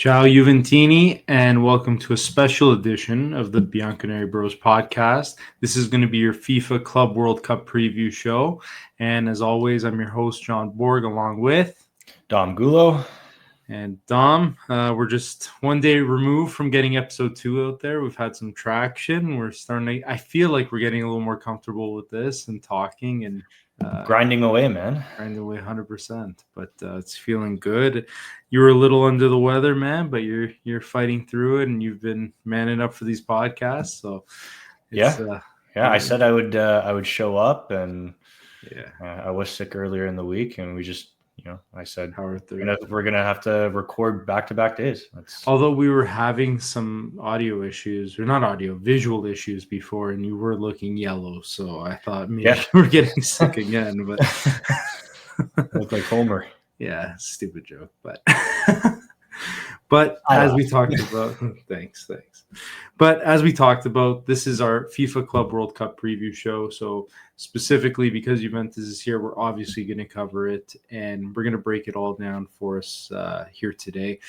Ciao Juventini, and welcome to a special edition of the Bianconeri Bros podcast. This is going to be your FIFA Club World Cup preview show. And as always, I'm your host, John Borg, along with Dom Gulo. And Dom. We're just one day removed from getting episode 2 out there. We've had some traction. We're starting to, I feel like we're getting a little more comfortable with this and talking and grinding away, man. Grinding away 100%, but it's feeling good. You were a little under the weather, man, but you're fighting through it, and you've been manning up for these podcasts. So it's, I said I would show up, and I was sick earlier in the week, and we just I said we're gonna have to record back-to-back days. Although we were having some audio issues, or not audio, visual issues before, and you were looking yellow, so I thought maybe we're getting sick again. But look like Homer. Yeah, stupid joke, but as we talked about, thanks. But as we talked about, this is our FIFA Club World Cup preview show. So specifically because Juventus is here, we're obviously going to cover it, and we're going to break it all down for us here today.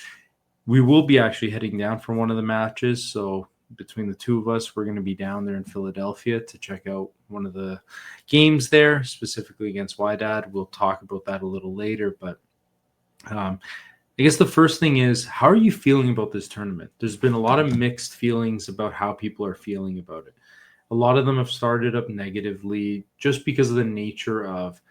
We will be actually heading down for one of the matches. So between the two of us, we're going to be down there in Philadelphia to check out one of the games there, specifically against Wydad. We'll talk about that a little later, but I guess the first thing is, how are you feeling about this tournament? There's been a lot of mixed feelings about how people are feeling about it. A lot of them have started up negatively just because of the nature of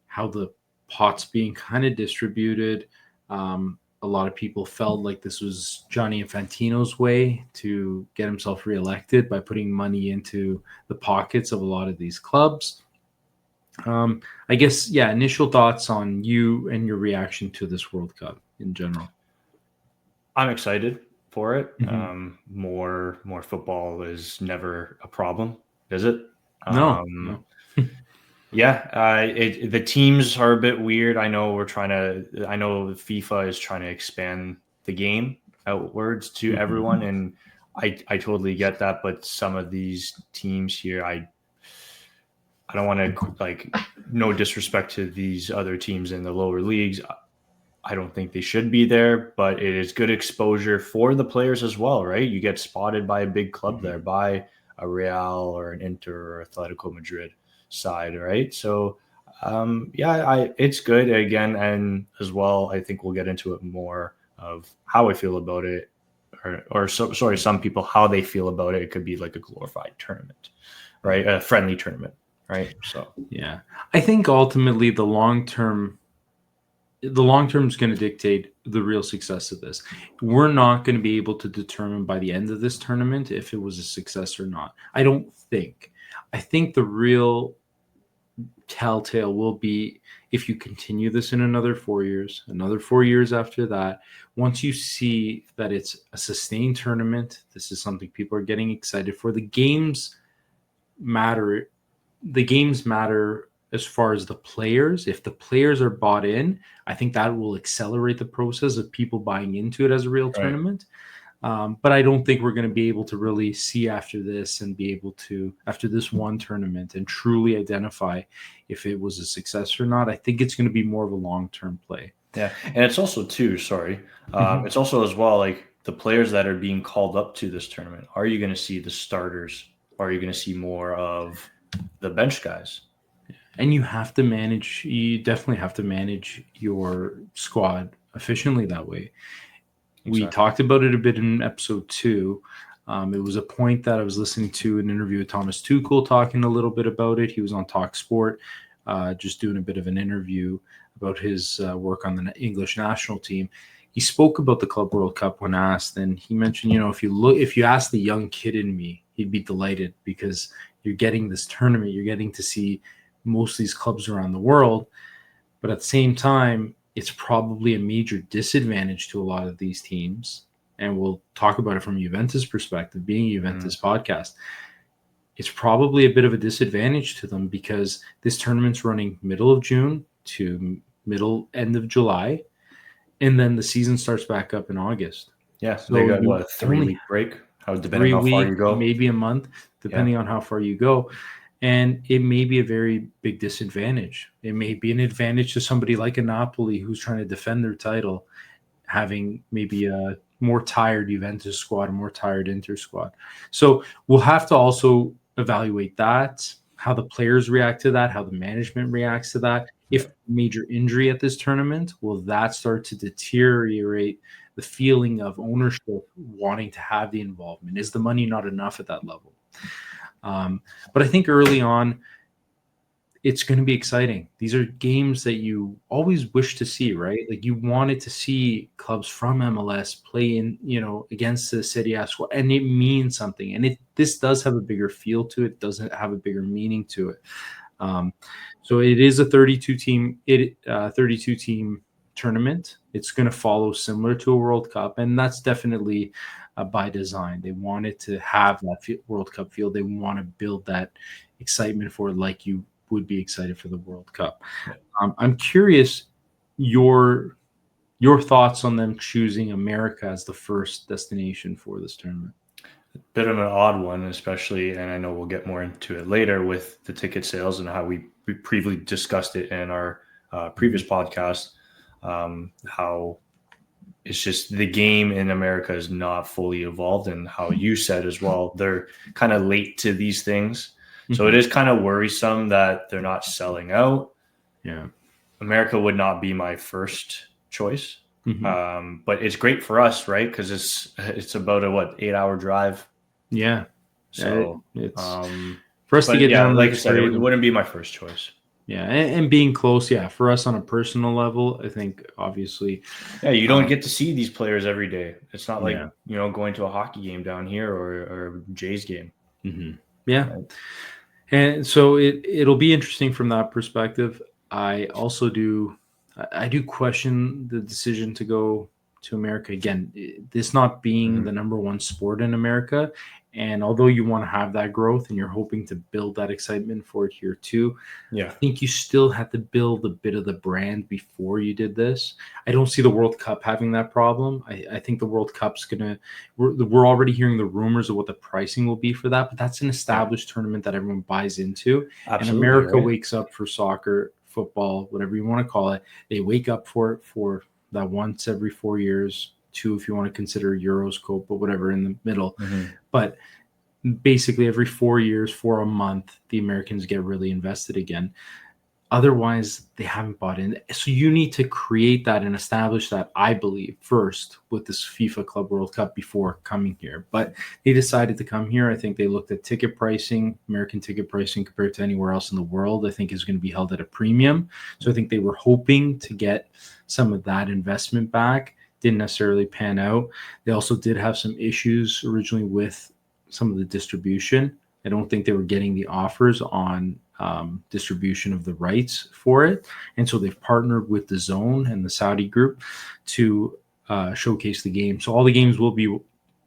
how the pot's being kind of distributed. A lot of people felt like this was Gianni Infantino's way to get himself reelected by putting money into the pockets of a lot of these clubs. I guess, initial thoughts on you and your reaction to this World Cup in general. I'm excited for it. Mm-hmm. More football is never a problem, is it? No. The teams are a bit weird. I know FIFA is trying to expand the game outwards to mm-hmm. everyone, and I totally get that. But some of these teams here, I don't want to no disrespect to these other teams in the lower leagues. I don't think they should be there, but it is good exposure for the players as well, right? You get spotted by a big club there, by a Real or an Inter or Atletico Madrid side, right? So, it's good again, and as well, I think we'll get into it more of how I feel about it, some people how they feel about it. It could be like a glorified tournament, right? A friendly tournament, right? So, I think ultimately the long term is going to dictate the real success of this. We're not going to be able to determine by the end of this tournament if it was a success or not. I don't think. I think the real telltale will be if you continue this in another 4 years, another 4 years after that. Once you see that it's a sustained tournament, this is something people are getting excited for. The games matter. The games matter as far as the players. If the players are bought in, I think that will accelerate the process of people buying into it as a real tournament. But I don't think we're going to be able to really see after this and be able to, after this one tournament, and truly identify if it was a success or not. I think it's going to be more of a long-term play. Yeah, and it's also too, it's also as well, like the players that are being called up to this tournament. Are you going to see the starters? Or are you going to see more of the bench guys? And you definitely have to manage your squad efficiently that way. Exactly. We talked about it a bit in episode 2. It was a point that I was listening to an interview with Thomas Tuchel talking a little bit about it. He was on Talk Sport, just doing a bit of an interview about his work on the English national team. He spoke about the Club World Cup when asked, and he mentioned, if you ask the young kid in me, he'd be delighted because you're getting this tournament, you're getting to see most of these clubs around the world, but at the same time, it's probably a major disadvantage to a lot of these teams. And we'll talk about it from Juventus perspective, being a Juventus podcast. It's probably a bit of a disadvantage to them because this tournament's running middle of June to end of July, and then the season starts back up in August. Yeah, so they got a 3-week break? Depending on how far you go, maybe a month, depending on how far you go. And it may be a very big disadvantage. It may be an advantage to somebody like a Napoli who's trying to defend their title, having maybe a more tired Juventus squad, a more tired Inter squad. So we'll have to also evaluate that, how the players react to that, how the management reacts to that. If major injury at this tournament, will that start to deteriorate the feeling of ownership wanting to have the involvement? Is the money not enough at that level? But I think early on, it's going to be exciting. These are games that you always wish to see, right? Like you wanted to see clubs from MLS play in, against the Serie A squad, and it means something. And this does have a bigger feel to it. Doesn't have a bigger meaning to it. So it is a 32 team tournament. It's going to follow similar to a World Cup, and that's definitely by design. They wanted to have that World Cup feel. They want to build that excitement for it, like you would be excited for the World Cup. I'm curious your thoughts on them choosing America as the first destination for this tournament. Bit of an odd one, especially, and I know we'll get more into it later with the ticket sales and how we previously discussed it in our previous podcast, how it's just the game in America is not fully evolved, and how you said as well, they're kind of late to these things. So it is kind of worrisome that they're not selling out. Yeah. America would not be my first choice. But it's great for us, right? Because it's about a 8-hour drive. Yeah. So it's for us to get down. Like I said, it wouldn't be my first choice. Yeah, and being close, for us on a personal level, I think obviously. Yeah, you don't get to see these players every day. It's not like going to a hockey game down here or Jay's game. Yeah. Right. And so it'll be interesting from that perspective. I do question the decision to go to America. Again, this not being the number one sport in America. And although you want to have that growth and you're hoping to build that excitement for it here too, I think you still had to build a bit of the brand before you did this. I don't see the World Cup having that problem. I think the World Cup's we're already hearing the rumors of what the pricing will be for that, but that's an established tournament that everyone buys into. Absolutely, and America wakes up for soccer, football, whatever you want to call it. They wake up for it for that once every 4 years, 2 if you want to consider Euros, Cope, but whatever in the middle. But basically every 4 years, for a month, the Americans get really invested again. Otherwise, they haven't bought in. So you need to create that and establish that, I believe, first with this FIFA Club World Cup before coming here. But they decided to come here. I think they looked at ticket pricing, American ticket pricing compared to anywhere else in the world, I think is going to be held at a premium. So I think they were hoping to get some of that investment back. Didn't necessarily pan out. They also did have some issues originally with some of the distribution. I don't think they were getting the offers on distribution of the rights for it. And so they've partnered with the Zone and the Saudi group to showcase the game. So all the games will be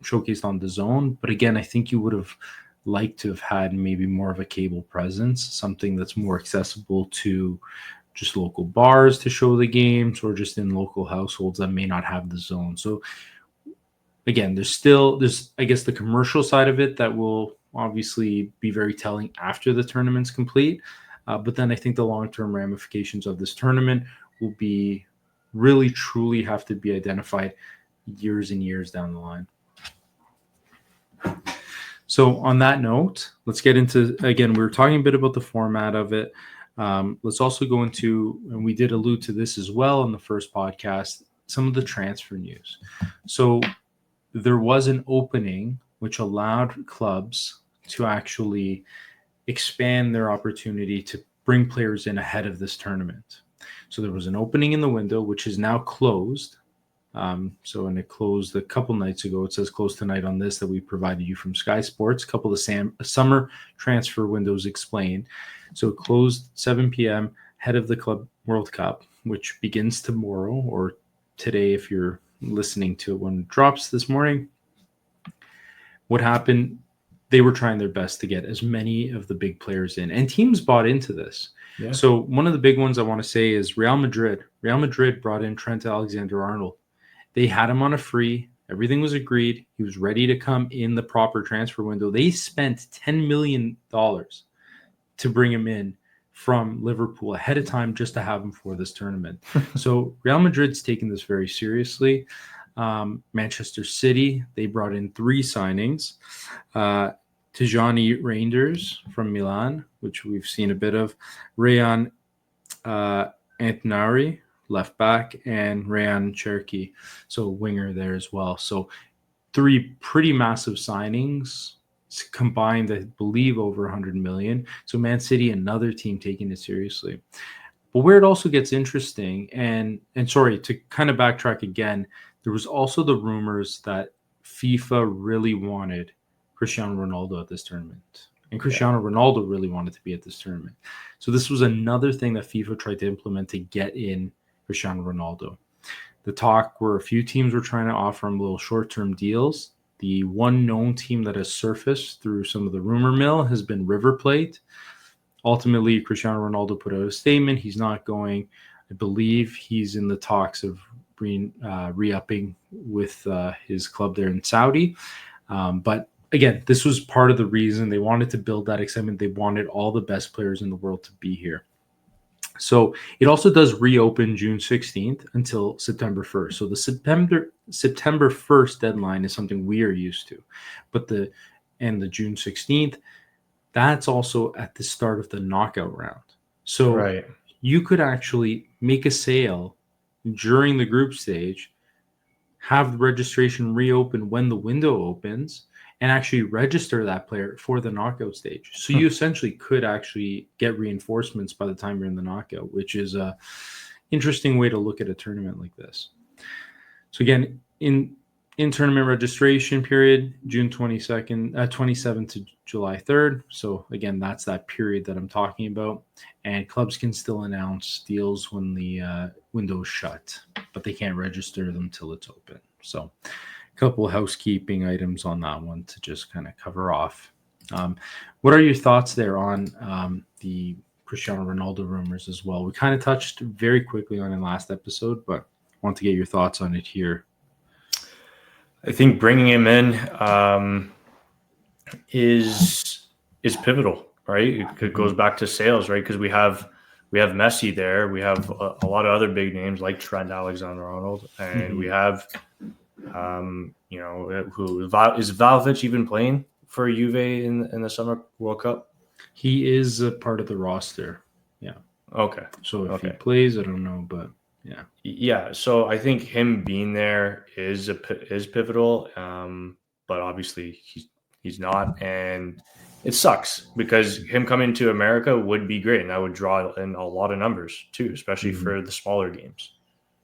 showcased on the Zone. But again, I think you would have liked to have had maybe more of a cable presence, something that's more accessible to just local bars to show the games, or just in local households that may not have the Zone. So again, there's I guess the commercial side of it that will obviously be very telling after the tournament's complete. But then I think the long-term ramifications of this tournament will be really, truly have to be identified years and years down the line. So on that note, let's get into, again, we were talking a bit about the format of it. Let's also go into, and we did allude to this as well in the first podcast, some of the transfer news. So there was an opening which allowed clubs to actually expand their opportunity to bring players in ahead of this tournament. So there was an opening in the window, which is now closed. And it closed a couple nights ago. It says closed tonight on this that we provided you from Sky Sports. A couple of summer transfer windows explained. So it closed 7 p.m. ahead of the Club World Cup, which begins tomorrow, or today if you're listening to it when it drops this morning. What happened? They were trying their best to get as many of the big players in, and teams bought into this. Yeah. So one of the big ones I want to say is Real Madrid. Real Madrid brought in Trent Alexander-Arnold. They had him on a free. Everything was agreed. He was ready to come in the proper transfer window. They spent $10 million to bring him in from Liverpool ahead of time just to have him for this tournament. So Real Madrid's taking this very seriously. Manchester City, they brought in 3 signings. Tijani Reinders from Milan, which we've seen a bit of. Rayan Antonari, left back, and Rayan Cherki, so winger there as well. So 3 pretty massive signings combined, I believe, over 100 million. So Man City, another team taking it seriously. But where it also gets interesting, and sorry, to kind of backtrack again, there was also the rumors that FIFA really wanted Cristiano Ronaldo at this tournament. And Cristiano Ronaldo really wanted to be at this tournament. So this was another thing that FIFA tried to implement to get in Cristiano Ronaldo. The talk where a few teams were trying to offer him little short-term deals. The one known team that has surfaced through some of the rumor mill has been River Plate. Ultimately, Cristiano Ronaldo put out a statement. He's not going. I believe he's in the talks of re-upping with his club there in Saudi. But again, this was part of the reason they wanted to build that excitement. They wanted all the best players in the world to be here. So it also does reopen June 16th until September 1st. So the September 1st deadline is something we are used to. But the June 16th, that's also at the start of the knockout round. So you could actually make a sale during the group stage, have the registration reopen when the window opens, and actually register that player for the knockout stage. So you essentially could actually get reinforcements by the time you're in the knockout, which is a interesting way to look at a tournament like this. So again, in tournament registration period, June 27th to July 3rd. So again, that's that period that I'm talking about. And clubs can still announce deals when the window is shut, but they can't register them till it's open. So couple of housekeeping items on that one to just kind of cover off. What are your thoughts there on the Cristiano Ronaldo rumors as well? We kind of touched very quickly on it last episode, but I want to get your thoughts on it here. I think bringing him in is pivotal, right? It goes back to sales, right? Because we have Messi there, we have a lot of other big names like Trent Alexander-Arnold, and we have who is Vlahovic even playing for Juve in the Summer World Cup? He is a part of the roster. Yeah. Okay. So if he plays, I don't know, but yeah. Yeah. So I think him being there is pivotal. But obviously he's not, and it sucks because him coming to America would be great, and that would draw in a lot of numbers too, especially for the smaller games.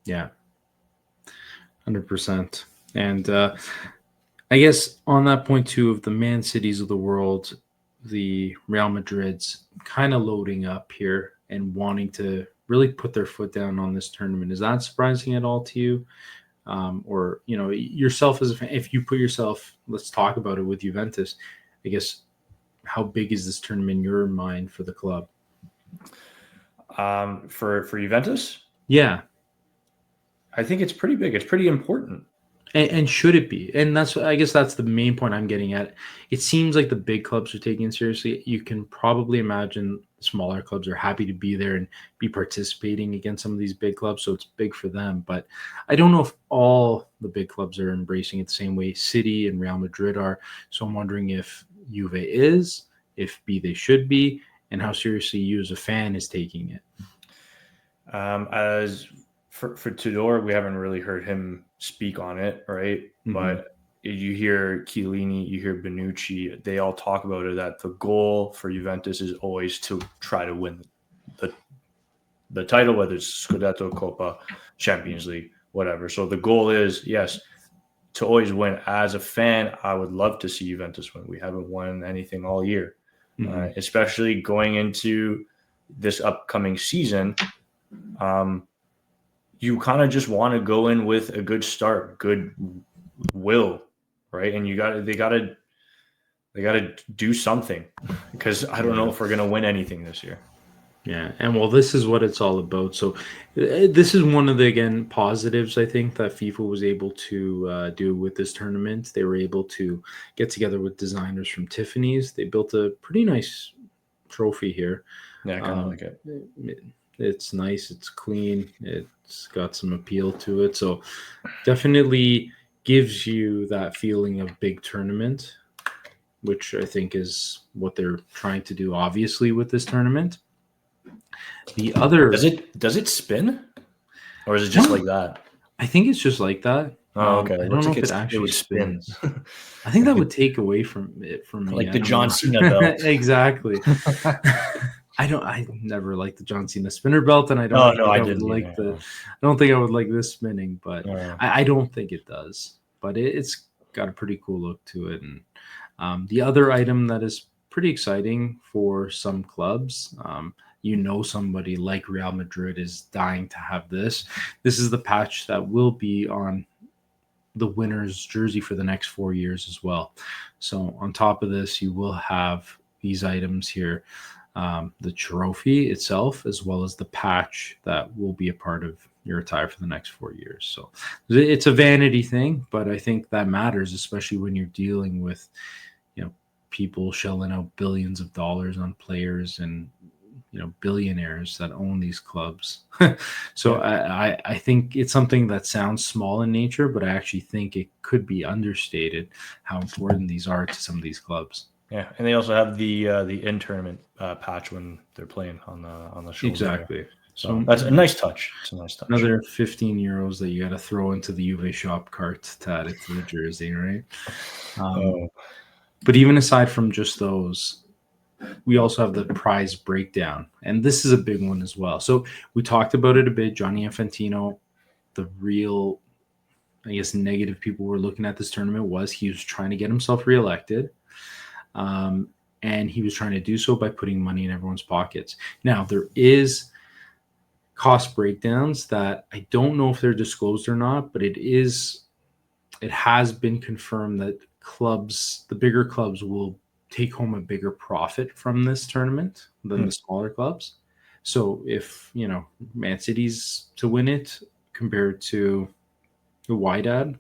Yeah. 100%. And I guess on that point too, of the Man Cities of the world, the Real Madrids kind of loading up here and wanting to really put their foot down on this tournament. Is that surprising at all to you? Or, yourself as a fan, if you put yourself, let's talk about it with Juventus, I guess, how big is this tournament in your mind for the club? For Juventus? Yeah. I think it's pretty big. It's pretty important. And should it be? And I guess that's the main point I'm getting at. It seems like the big clubs are taking it seriously. You can probably imagine smaller clubs are happy to be there and be participating against some of these big clubs, so it's big for them. But I don't know if all the big clubs are embracing it the same way City and Real Madrid are. So I'm wondering if Juve is, if they should be, and how seriously you as a fan is taking it. As for Tudor, we haven't really heard him speak on it, right? Mm-hmm. But you hear Chiellini, you hear Bonucci, they all talk about it, that the goal for Juventus is always to try to win the title, whether it's Scudetto, Coppa, Champions League, whatever. So the goal is, yes, to always win. As a fan, I would love to see Juventus win. We haven't won anything all year, especially going into this upcoming season. You kind of just want to go in with a good start, good will, right? And they gotta do something, because I don't know if we're gonna win anything this year. Yeah, and well, this is what it's all about. So this is one of the, again, positives I think that FIFA was able to do with this tournament. They were able to get together with designers from Tiffany's. They built a pretty nice trophy here. Yeah, I kind of like it. It's nice. It's clean. It's got some appeal to it. So definitely gives you that feeling of big tournament, which I think is what they're trying to do, obviously, with this tournament. The other, Does it spin, or is it just like that? I think it's just like that. Oh, okay. I It don't looks know like if it it actually would spin. spins. I think that would take away from it for me. Like I the don't John know. Cena belt. Exactly. I never liked the John Cena spinner belt, and I don't Oh think no, I I would didn't like either. I don't think I would like this spinning, but No. I don't think it does. But it's got a pretty cool look to it. And the other item that is pretty exciting for some clubs, somebody like Real Madrid is dying to have this. This is the patch that will be on the winner's jersey for the next 4 years as well. So on top of this, you will have these items here, the trophy itself, as well as the patch that will be a part of your attire for the next 4 years. So it's a vanity thing, but I think that matters, especially when you're dealing with, people shelling out billions of dollars on players and billionaires that own these clubs. So Yeah. I think it's something that sounds small in nature, but I actually think it could be understated how important these are to some of these clubs. Yeah, and they also have the in tournament patch when they're playing on the shoulder there. Exactly. So So that's a nice touch. It's a nice touch. another 15 euros that you got to throw into the Juve shop cart to add it to the jersey, right? Oh, But even aside from just those, we also have the prize breakdown, and this is a big one as well. So we talked about it a bit. Gianni Infantino, the real, I guess, negative people were looking at this tournament was he was trying to get himself reelected, and he was trying to do so by putting money in everyone's pockets. Now there is cost breakdowns that I don't know if they're disclosed or not, but it has been confirmed that the bigger clubs will take home a bigger profit from this tournament than the smaller clubs. So if, Man City's to win it compared to the Wydad,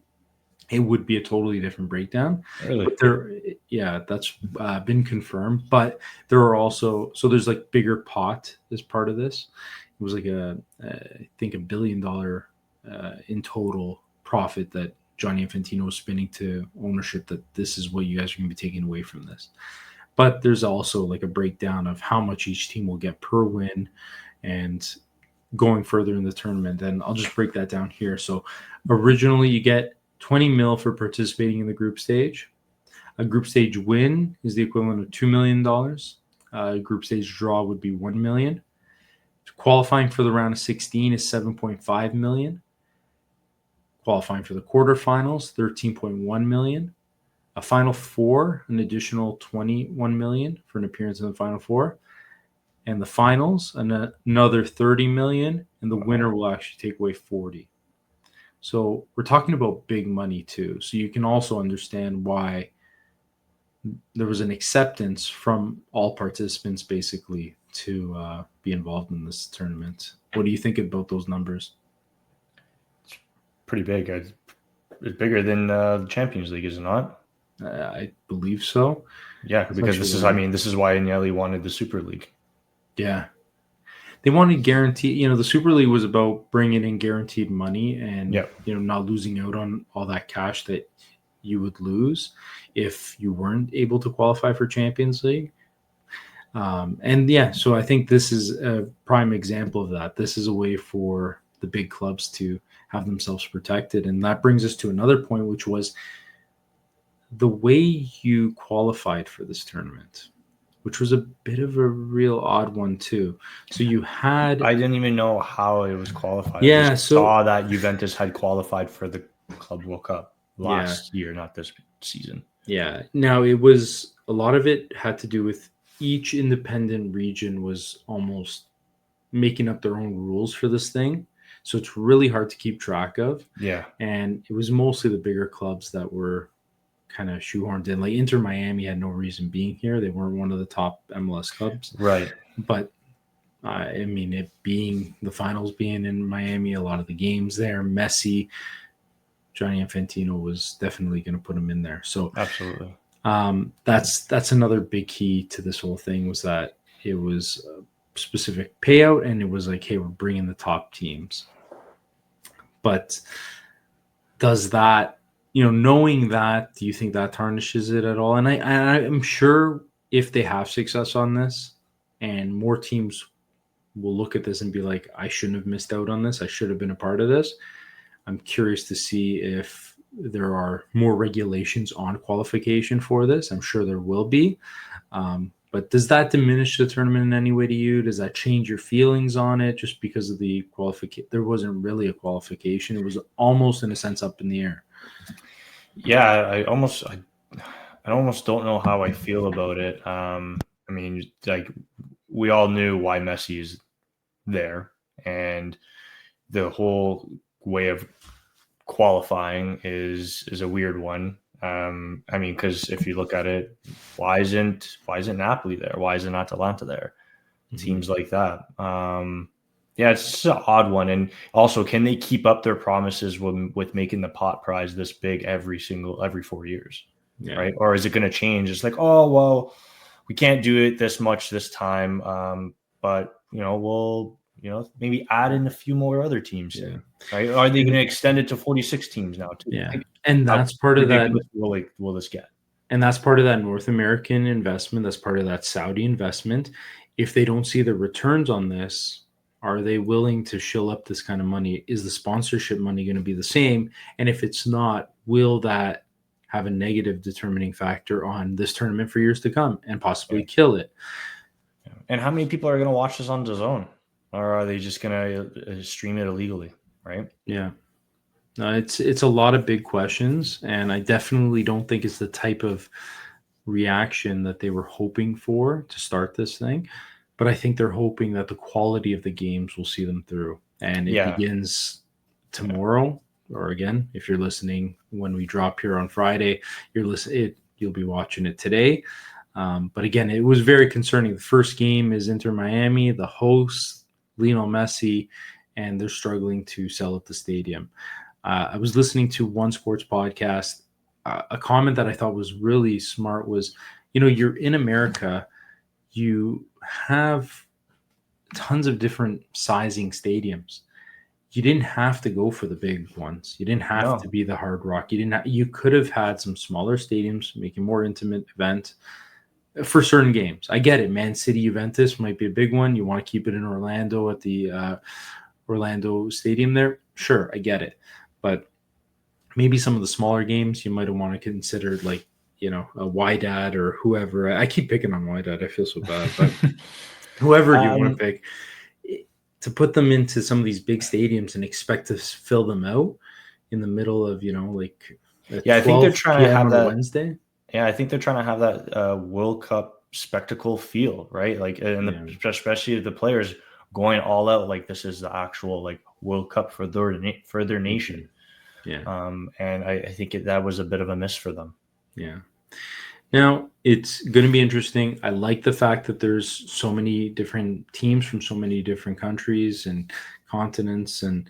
it would be a totally different breakdown. really? But that's been confirmed. But there are also, so there's like bigger pot as part of this. It was like I think $1 billion in total profit that Johnny Infantino was spinning to ownership, that this is what you guys are going to be taking away from this. But there's also like a breakdown of how much each team will get per win and going further in the tournament. And I'll just break that down here. So originally you get 20 mil for participating in the group stage. A group stage win is the equivalent of $2 million. A group stage draw would be 1 million. Qualifying for the round of 16 is 7.5 million. Qualifying for the quarterfinals, 13.1 million. A final four, an additional 21 million for an appearance in the final four. And the finals, another 30 million, and the winner will actually take away 40. So we're talking about big money too. So you can also understand why there was an acceptance from all participants basically to be involved in this tournament. What do you think about those numbers? It's pretty big. It's bigger than the Champions League, is it not? I believe so. Yeah, because this is why Agnelli wanted the Super League. Yeah. They wanted guarantee, the Super League was about bringing in guaranteed money and, not losing out on all that cash that you would lose if you weren't able to qualify for Champions League. So I think this is a prime example of that. This is a way for the big clubs to have themselves protected. And that brings us to another point, which was the way you qualified for this tournament, which was a bit of a real odd one too. So you had... I didn't even know how it was qualified. Yeah, I just saw that Juventus had qualified for the Club World Cup last year, not this season. Yeah. Now, it was, a lot of it had to do with each independent region was almost making up their own rules for this thing. So it's really hard to keep track of. Yeah. And it was mostly the bigger clubs that were kind of shoehorned in. Like Inter Miami had no reason being here. They weren't one of the top MLS clubs. Right. But it being the finals being in Miami, a lot of the games there, Messi, Gianni Infantino was definitely going to put him in there. So absolutely, that's another big key to this whole thing, was that it was specific payout, and it was like, hey, we're bringing the top teams. But does that, knowing that, do you think that tarnishes it at all? And I'm sure if they have success on this and more teams will look at this and be like, I shouldn't have missed out on this. I should have been a part of this. I'm curious to see if there are more regulations on qualification for this. I'm sure there will be. But does that diminish the tournament in any way to you? Does that change your feelings on it just because of the qualification? There wasn't really a qualification. It was almost, in a sense, up in the air. Yeah, I almost don't know how I feel about it. I mean, like, we all knew why Messi is there, and the whole way of qualifying is a weird one. I mean, because if you look at it, why isn't Napoli there? Why isn't Atalanta there? Teams like that. Yeah, it's just an odd one. And also, can they keep up their promises with making the pot prize this big every 4 years? Yeah. Right? Or is it going to change? It's like, oh, well, we can't do it this much this time, but we'll maybe add in a few more other teams. Yeah. Right? Are they going to extend it to 46 teams now too? Yeah, and that's part of that. Will this get? And that's part of that North American investment. That's part of that Saudi investment. If they don't see the returns on this, are they willing to shill up this kind of money? Is the sponsorship money going to be the same? And if it's not, will that have a negative determining factor on this tournament for years to come and possibly kill it? And how many people are going to watch this on DAZN? Or are they just going to stream it illegally? Right? Yeah. No, it's a lot of big questions, and I definitely don't think it's the type of reaction that they were hoping for to start this thing. But I think they're hoping that the quality of the games will see them through. And it begins tomorrow, or again, if you're listening when we drop here on Friday, you'll be watching it today. But again, it was very concerning. The first game is Inter Miami, the hosts, Lionel Messi, and they're struggling to sell at the stadium. I was listening to one sports podcast. A comment that I thought was really smart was, you're in America, you have tons of different sizing stadiums. You didn't have to go for the big ones. You didn't have to be the Hard Rock. You could have had some smaller stadiums, make a more intimate event for certain games. I get it. Man City Juventus might be a big one. You want to keep it in Orlando at the Orlando Stadium there. Sure, I get it. But maybe some of the smaller games you might want to consider, like, a Wydad or whoever. I keep picking on Wydad. I feel so bad. But whoever you want to pick, to put them into some of these big stadiums and expect to fill them out in the middle of, I think they're trying to have that Wednesday. Yeah, I think they're trying to have that World Cup spectacle feel, right? Like, and especially the players going all out, like this is the actual like World Cup for their nation. Yeah. And I think that was a bit of a miss for them. Yeah. Now, it's going to be interesting. I like the fact that there's so many different teams from so many different countries and continents. And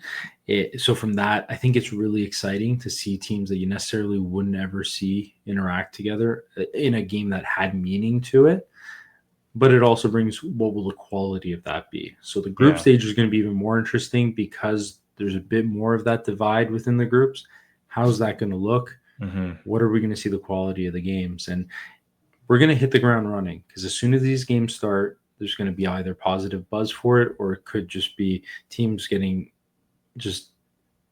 so from that, I think it's really exciting to see teams that you necessarily wouldn't ever see interact together in a game that had meaning to it. But it also brings, what will the quality of that be? So the group stage is going to be even more interesting because there's a bit more of that divide within the groups. How's that going to look? Mm-hmm. What are we going to see the quality of the games? And we're going to hit the ground running because as soon as these games start, there's going to be either positive buzz for it, or it could just be teams getting just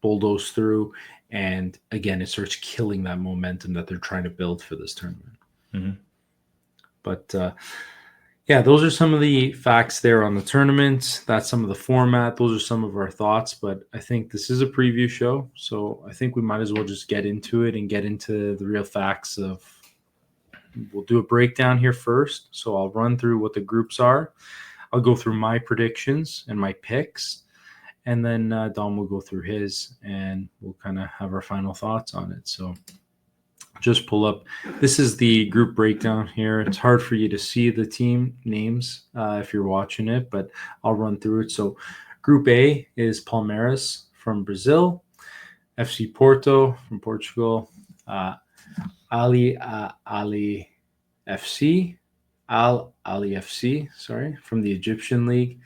bulldozed through. And again, it starts killing that momentum that they're trying to build for this tournament. Mm-hmm. But those are some of the facts there on the tournament. That's some of the format. Those are some of our thoughts, but I think this is a preview show. So I think we might as well just get into it and get into the real facts of, we'll do a breakdown here first. So I'll run through what the groups are. I'll go through my predictions and my picks. And then Dom will go through his, and we'll kind of have our final thoughts on it. So just pull up. This is the group breakdown here. It's hard for you to see the team names if you're watching it, but I'll run through it. So Group A is Palmeiras from Brazil, FC Porto from Portugal, Ali FC Al Ali FC, sorry, from the Egyptian League,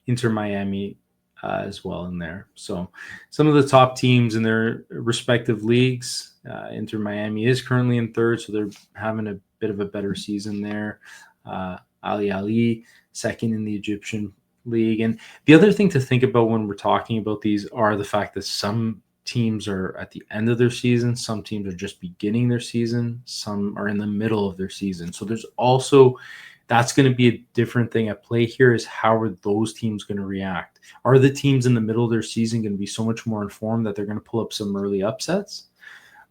Inter Miami as well in there. So some of the top teams in their respective leagues. Inter Miami is currently in third, so they're having a bit of a better season there. Ali second in the Egyptian League. And the other thing to think about when we're talking about these are the fact that some teams are at the end of their season, some teams are just beginning their season, some are in the middle of their season. So there's also that's going to be a different thing at play here is how are those teams going to react? Are the teams in the middle of their season going to be so much more informed that they're going to pull up some early upsets?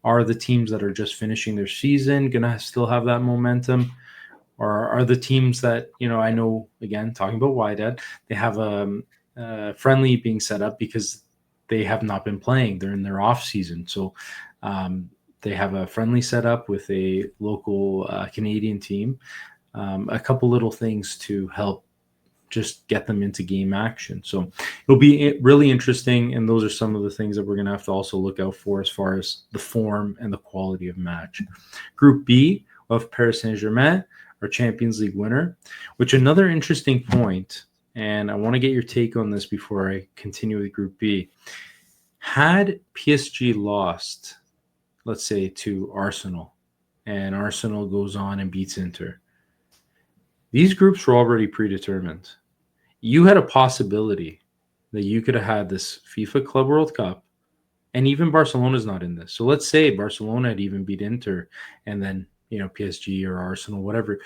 Are the teams that are just finishing their season going to still have that momentum? Or are the teams that, I know, again, talking about Wydad, they have a friendly being set up because they have not been playing. They're in their off season. So they have a friendly set up with a local Canadian team. A couple little things to help just get them into game action. So it'll be really interesting. And those are some of the things that we're going to have to also look out for as far as the form and the quality of match. Group B of Paris Saint-Germain, our Champions League winner, which another interesting point, and I want to get your take on this before I continue with Group B. Had PSG lost, let's say, to Arsenal, and Arsenal goes on and beats Inter, these groups were already predetermined. You had a possibility that you could have had this FIFA Club World Cup, and even Barcelona's not in this. So let's say Barcelona had even beat Inter, and then PSG or Arsenal, whatever.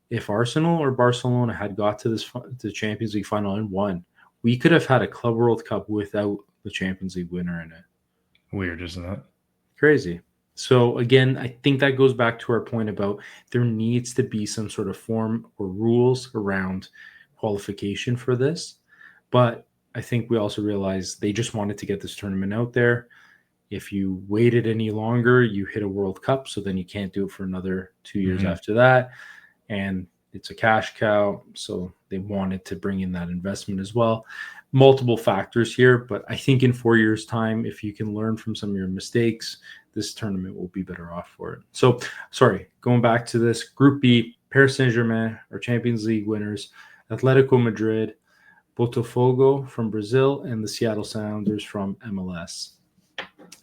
If Arsenal or Barcelona had got to the Champions League final and won, we could have had a Club World Cup without the Champions League winner in it. Weird, isn't that? Crazy. So again, I think that goes back to our point about there needs to be some sort of form or rules around qualification for this. But I think we also realized they just wanted to get this tournament out there. If you waited any longer, you hit a World Cup, so then you can't do it for another 2 years after that. And it's a cash cow, so they wanted to bring in that investment as well. Multiple factors here, but I think in 4 years' time, if you can learn from some of your mistakes, this tournament will be better off for it. So, sorry, going back to this, Group B, Paris Saint-Germain, our Champions League winners, Atletico Madrid, Botafogo from Brazil, and the Seattle Sounders from MLS.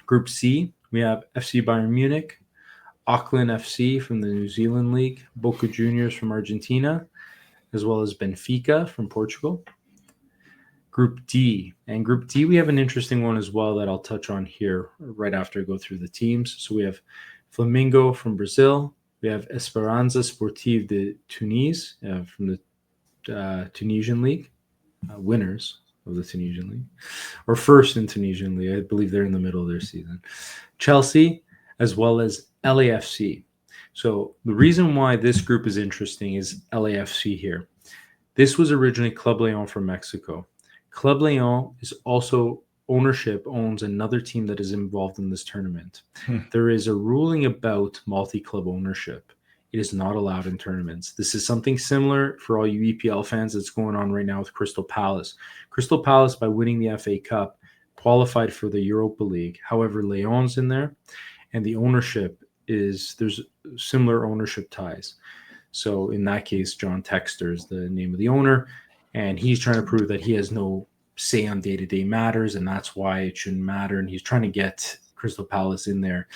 Group C, we have FC Bayern Munich, Auckland FC from the New Zealand League, Boca Juniors from Argentina, as well as Benfica from Portugal. Group D. And Group D, we have an interesting one as well that I'll touch on here right after I go through the teams. So we have Flamengo from Brazil. We have Esperanza Sportive de Tunis from the Tunisian League, winners of the Tunisian League, or first in Tunisian League. I believe they're in the middle of their season. Chelsea, as well as LAFC. So the reason why this group is interesting is LAFC here. This was originally Club León from Mexico. Club León is also owns another team that is involved in this tournament. There is a ruling about multi-club ownership. It is not allowed in tournaments. This is something similar for all you EPL fans that's going on right now with Crystal Palace. Crystal Palace, by winning the FA Cup, qualified for the Europa League. However, León's in there, and the ownership there's similar ownership ties. So in that case, John Textor is the name of the owner, and he's trying to prove that he has no say on day-to-day matters, and that's why it shouldn't matter. And he's trying to get Crystal Palace in there.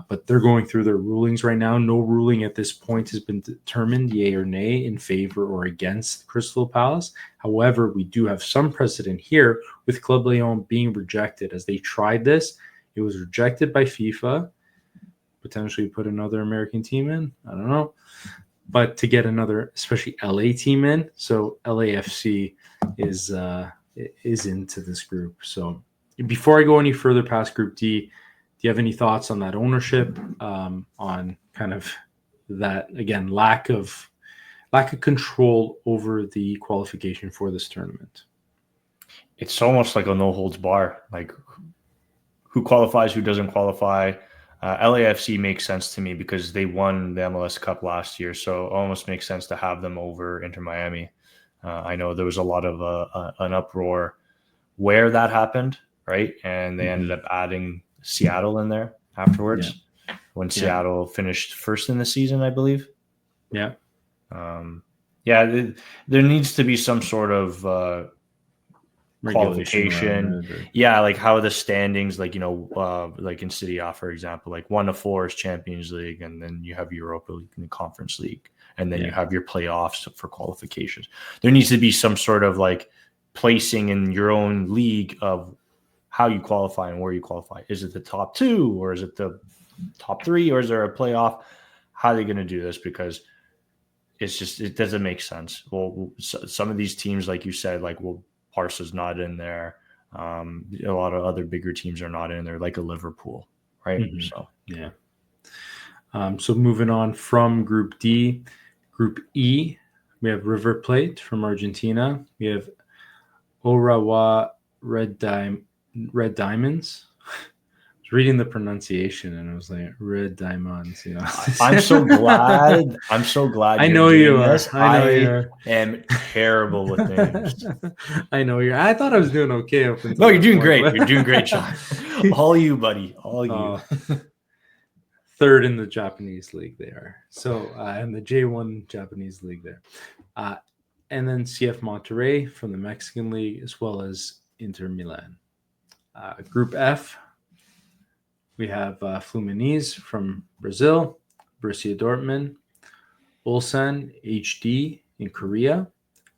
But they're going through their rulings right now. No ruling at this point has been determined, yay or nay, in favor or against Crystal Palace. However, we do have some precedent here with Club León being rejected. As they tried this, it was rejected by FIFA. Potentially put another American team in. I don't know. But to get another, especially LA team in. So LAFC is into this group. So before I go any further past Group D, do you have any thoughts on that ownership, on kind of that, again, lack of control over the qualification for this tournament? It's almost like a no holds bar. Like who qualifies, who doesn't qualify. LAFC makes sense to me because they won the MLS Cup last year, so it almost makes sense to have them over Inter Miami. I know there was a lot of an uproar where that happened, right? And they ended up adding Seattle in there afterwards when Seattle finished first in the season, I believe. Yeah. There needs to be some sort of qualification. Yeah, like how the standings, like, like in City A, for example, like 1 to 4 is Champions League, and then you have Europa League and the Conference League, and then you have your playoffs for qualifications. There needs to be some sort of like placing in your own league of how you qualify and where you qualify. Is it the top 2, or is it the top 3, or is there a playoff? How are they going to do this? Because it doesn't make sense. Well, some of these teams, like you said, like, Barca's not in there. A lot of other bigger teams are not in there, like a Liverpool, right? Mm-hmm. So yeah. So moving on from Group D, Group E, we have River Plate from Argentina. We have Urawa Red Diamonds. I was reading the pronunciation and I was like, Red Diamonds. I'm so glad. I know you are. I am terrible with names. I know you. I thought I was doing okay up until. No, you're doing great. You're doing great, John. All you, buddy. All you. Third in the Japanese league they are. So in the J1 Japanese league there. And then CF Monterrey from the Mexican league, as well as Inter Milan. Group F, we have Fluminense from Brazil, Borussia Dortmund, Ulsan HD in Korea,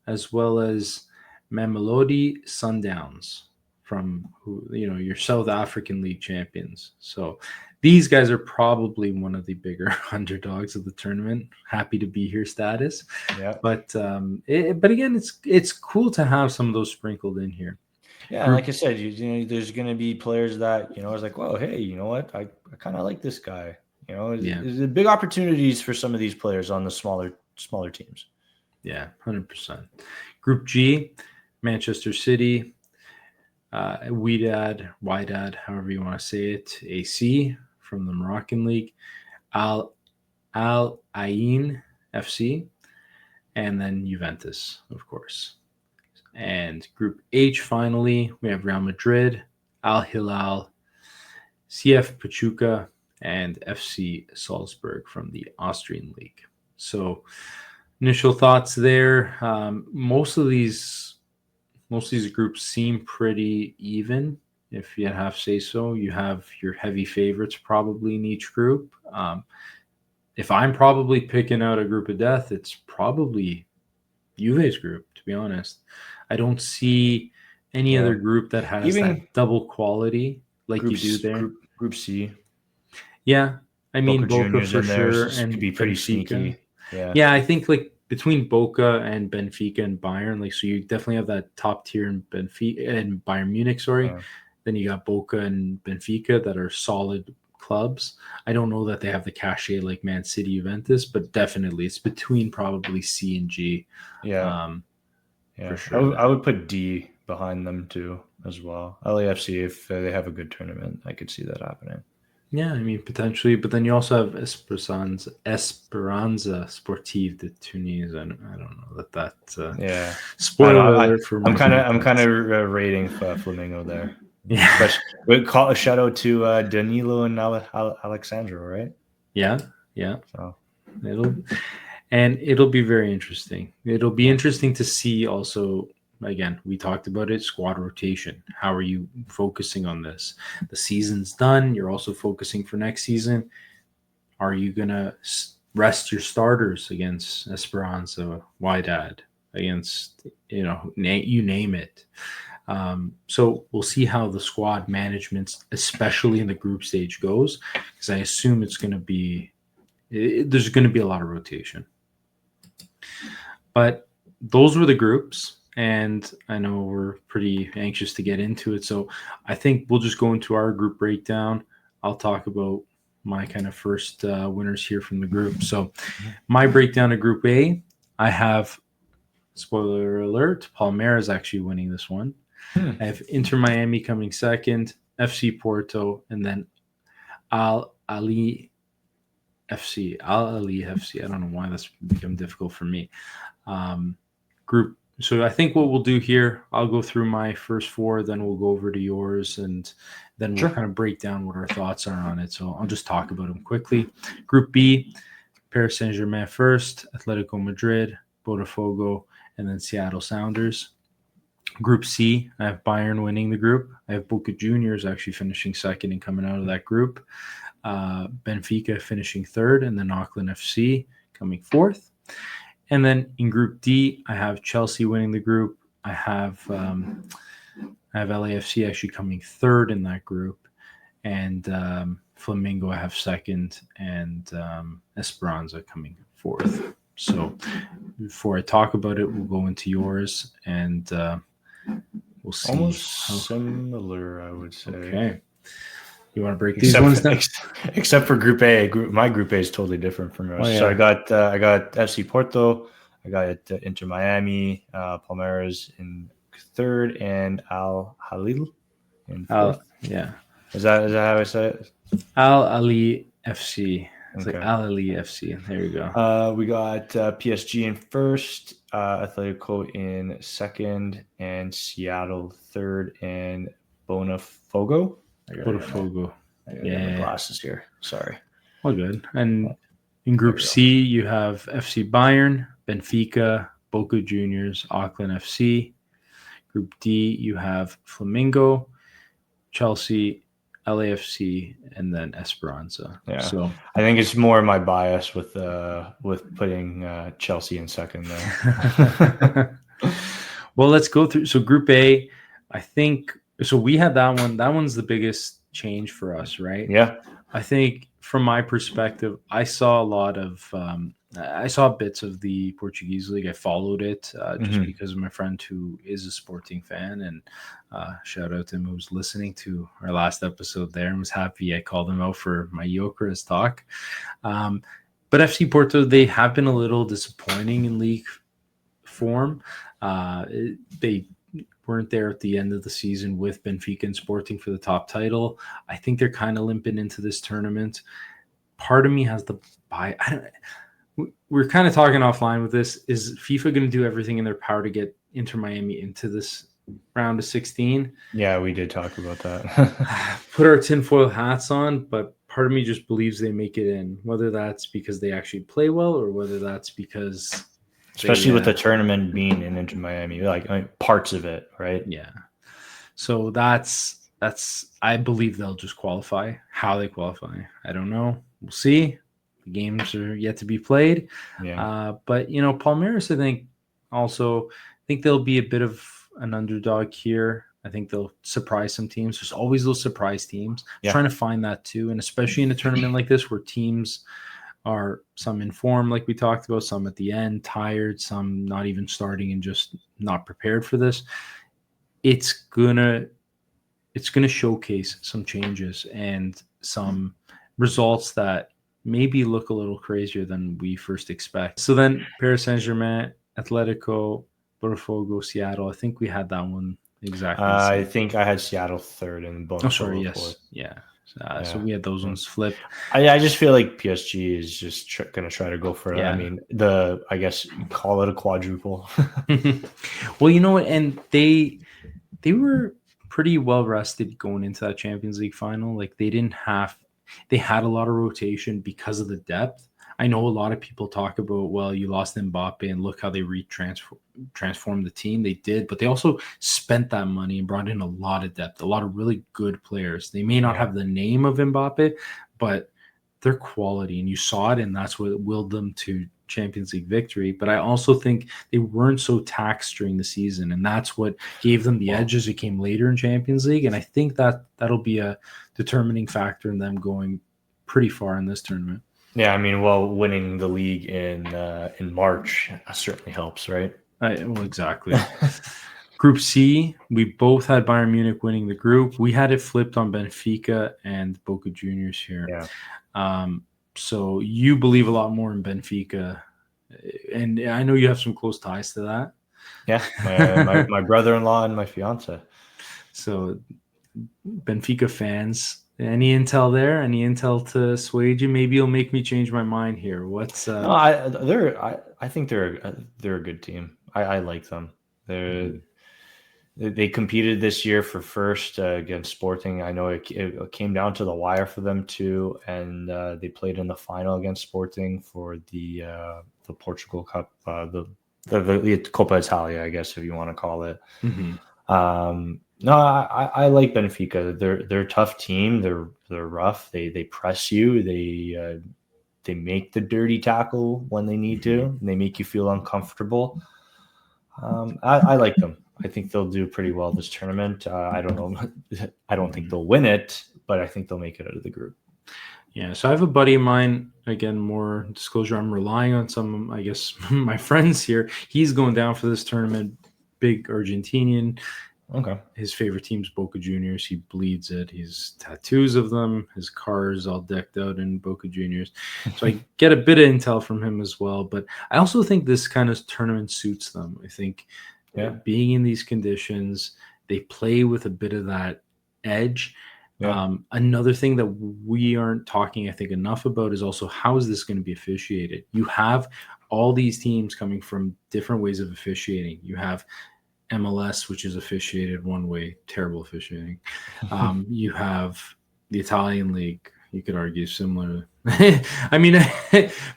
as well as Mamelodi Sundowns from your South African League champions. So these guys are probably one of the bigger underdogs of the tournament. Happy to be here status. Yeah. But again, it's cool to have some of those sprinkled in here. Yeah, like I said, there's going to be players that, it's like, well, hey, you know what? I kind of like this guy. There's big opportunities for some of these players on the smaller teams. Yeah, 100%. Group G, Manchester City, Wydad, however you want to say it, AC from the Moroccan League, Al Ain FC, and then Juventus, of course. And Group H, finally, we have Real Madrid, Al Hilal, CF Pachuca, and FC Salzburg from the Austrian League. So, initial thoughts there. Most of these groups seem pretty even. If you have to say so, you have your heavy favorites probably in each group. If I'm probably picking out a group of death, it's probably Juve's group, to be honest. I don't see any other group that has even that double quality like you do there. Group C. Yeah. I mean, Boca for sure, and could be pretty Benfica. Sneaky. Yeah, I think like between Boca and Benfica and Bayern, like, so you definitely have that top tier in Benfica and Bayern Munich, Then you got Boca and Benfica that are solid clubs. I don't know that they have the cachet like Man City, Juventus, but definitely it's between probably C and G. Yeah. For sure. I would put D behind them too as well. LAFC, if they have a good tournament, I could see that happening. Yeah, I mean, potentially, but then you also have Esperanza Sportive de Tunis. I don't know that. Spoiler alert for. I'm kind of rating Flamengo there. Yeah, we call a shout out to Danilo and Alexandro, right? Yeah. So it'll be very interesting. It'll be interesting to see also. Again, we talked about it, squad rotation. How are you focusing on this? The season's done. You're also focusing for next season. Are you going to rest your starters against Esperanza, Wydad, against, you name it. So we'll see how the squad management, especially in the group stage, goes, because I assume there's going to be a lot of rotation. But those were the groups. And I know we're pretty anxious to get into it. So I think we'll just go into our group breakdown. I'll talk about my kind of first winners here from the group. So my breakdown of Group A, I have, spoiler alert, Palmeiras is actually winning this one. I have Inter Miami coming second, FC Porto, and then Al Ali FC. I don't know why that's become difficult for me. Group. So I think what we'll do here, I'll go through my first four, then we'll go over to yours, and then we'll kind of break down what our thoughts are on it. So I'll just talk about them quickly. Group B, Paris Saint-Germain first, Atletico Madrid, Botafogo, and then Seattle Sounders. Group C, I have Bayern winning the group. I have Boca Juniors actually finishing second and coming out of that group. Benfica finishing third, and then Auckland FC coming fourth. And then in Group D, I have Chelsea winning the group. I have LAFC actually coming third in that group, and Flamengo I have second, and Esperanza coming fourth. So before I talk about it, we'll go into yours, and we'll see. Almost similar, I would say. Okay. You want to break these ones down? Except for Group A. My Group A is totally different from yours. Oh, yeah. So I got FC Porto, I got Inter Miami, Palmeiras in third, and Al Hilal in fourth. Yeah. Is that how I say it? Al Ali FC. It's Okay. like Al Ali FC. There you go. We got PSG in first, Atletico in second, and Seattle third, and Botafogo. Botafogo. Yeah, my glasses here. Sorry. All good. And in Group C, you have FC Bayern, Benfica, Boca Juniors, Auckland FC. Group D, you have Flamengo, Chelsea, LAFC, and then Esperanza. Yeah. So I think it's more my bias with putting Chelsea in second there. Well, let's go through. So Group A, I think. So we had that one. That one's the biggest change for us, right? Yeah. I think from my perspective, I saw a lot of. I saw bits of the Portuguese league. I followed it just because of my friend who is a Sporting fan, and shout out to him who was listening to our last episode there and was happy I called him out for my Gyökeres talk. But FC Porto, they have been a little disappointing in league form. They weren't there at the end of the season with Benfica and Sporting for the top title. I think they're kind of limping into this tournament. Part of me has the buy. We're kind of talking offline with this. Is FIFA going to do everything in their power to get Inter Miami into this round of 16? Yeah, we did talk about that. Put our tinfoil hats on, but part of me just believes they make it in, whether that's because they actually play well or whether that's because... Especially with the tournament being in Inter Miami, parts of it, right? Yeah. So that's I believe they'll just qualify. How they qualify, I don't know. We'll see. The games are yet to be played. Yeah. But Palmeiras, I think they'll be a bit of an underdog here. I think they'll surprise some teams. There's always those surprise teams. Yeah. Trying to find that too, and especially in a tournament like this where teams are some in form, like we talked about, some at the end, tired, some not even starting and just not prepared for this. It's gonna showcase some changes and some results that maybe look a little crazier than we first expect. So then Paris Saint-Germain, Atletico, Botafogo, Seattle. I think we had that one exactly. I think I had Seattle third and Botafogo. Oh, sorry, yes. Fourth. Yeah. So we had those ones flip. I just feel like PSG is just going to try to go for it. Yeah. I mean, I guess you call it a quadruple. Well, you know what? And they were pretty well rested going into that Champions League final. Like they had a lot of rotation because of the depth. I know a lot of people talk about, well, you lost Mbappe and look how they transformed the team. They did, but they also spent that money and brought in a lot of depth, a lot of really good players. They may not have the name of Mbappe, but they're quality, and you saw it, and that's what willed them to Champions League victory. But I also think they weren't so taxed during the season, and that's what gave them the edge as it came later in Champions League. And I think that'll be a determining factor in them going pretty far in this tournament. Yeah, I mean, winning the league in March certainly helps, right? Well, exactly. Group C, we both had Bayern Munich winning the group. We had it flipped on Benfica and Boca Juniors here. Yeah. So you believe a lot more in Benfica, and I know you have some close ties to that. Yeah, my brother-in-law and my fiance. So Benfica fans. Any intel there? Any intel to sway you? Maybe you'll make me change my mind here. What's? No, I think they're a good team. I like them. They competed this year for first against Sporting. I know it came down to the wire for them too, and they played in the final against Sporting for the Portugal Cup, the Coppa Italia, I guess if you want to call it. No, I like Benfica. They're a tough team. They're rough. They press you. They make the dirty tackle when they need to. And they make you feel uncomfortable. I like them. I think they'll do pretty well this tournament. I don't know. I don't think they'll win it, but I think they'll make it out of the group. Yeah, so I have a buddy of mine, again, more disclosure, I'm relying on some, I guess, my friends here. He's going down for this tournament, big Argentinian. Okay. His favorite team's Boca Juniors. He bleeds it. He's tattoos of them. His car is all decked out in Boca Juniors. So I get a bit of intel from him as well. But I also think this kind of tournament suits them. I think being in these conditions, they play with a bit of that edge. Yeah. Another thing that we aren't talking, I think, enough about is also how is this going to be officiated? You have all these teams coming from different ways of officiating. You have MLS, which is officiated one way, terrible officiating. You have the Italian league. You could argue similar. I mean,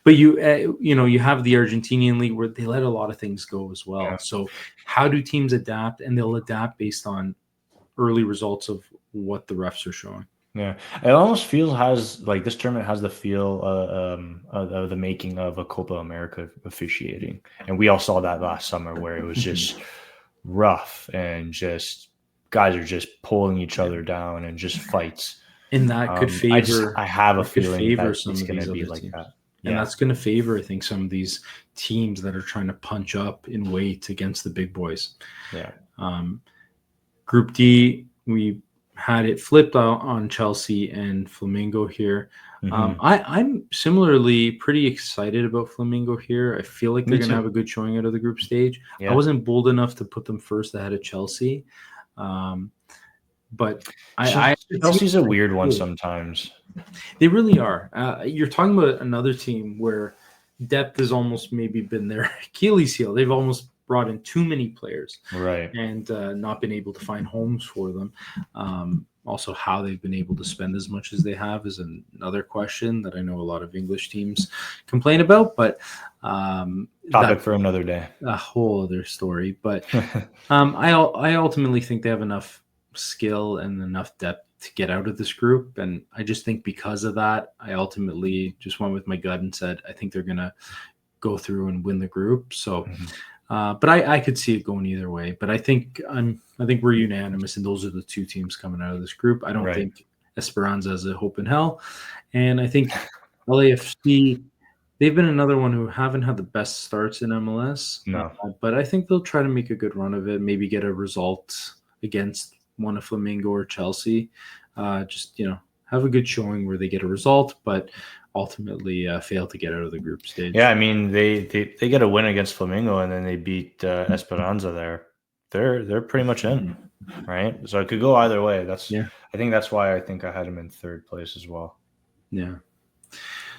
but you have the Argentinian league where they let a lot of things go as well. Yeah. So how do teams adapt? And they'll adapt based on early results of what the refs are showing. Yeah, it almost this tournament has the feel of the making of a Copa America officiating, and we all saw that last summer where it was just rough and just guys are just pulling each other down and just fights. And that could favor. I have a feeling that it's going to be like teams. That. And that's going to favor, I think, some of these teams that are trying to punch up in weight against the big boys. Yeah. Group D, we had it flipped on Chelsea and Flamingo here. I'm similarly pretty excited about Flamingo here. I feel like they're going to have a good showing out of the group stage. Yeah. I wasn't bold enough to put them first ahead of Chelsea. But Chelsea's a weird one sometimes. They really are. You're talking about another team where depth has almost maybe been their Achilles heel. They've almost brought in too many players, right, and not been able to find homes for them. Also, how they've been able to spend as much as they have is another question that I know a lot of English teams complain about. But topic for another day, a whole other story. But I ultimately think they have enough skill and enough depth to get out of this group, and I just think because of that, I ultimately just went with my gut and said I think they're gonna go through and win the group. So. But I could see it going either way. But I think we're unanimous, and those are the two teams coming out of this group. I don't think Esperanza has a hope in hell, and I think LAFC, they've been another one who haven't had the best starts in MLS. No, but I think they'll try to make a good run of it. Maybe get a result against one of Flamingo or Chelsea. Just have a good showing where they get a result, but ultimately fail to get out of the group stage. Yeah, I mean they get a win against Flamingo and then they beat Esperanza there. They're pretty much in, right? So it could go either way. I think that's why I think I had him in third place as well. Yeah.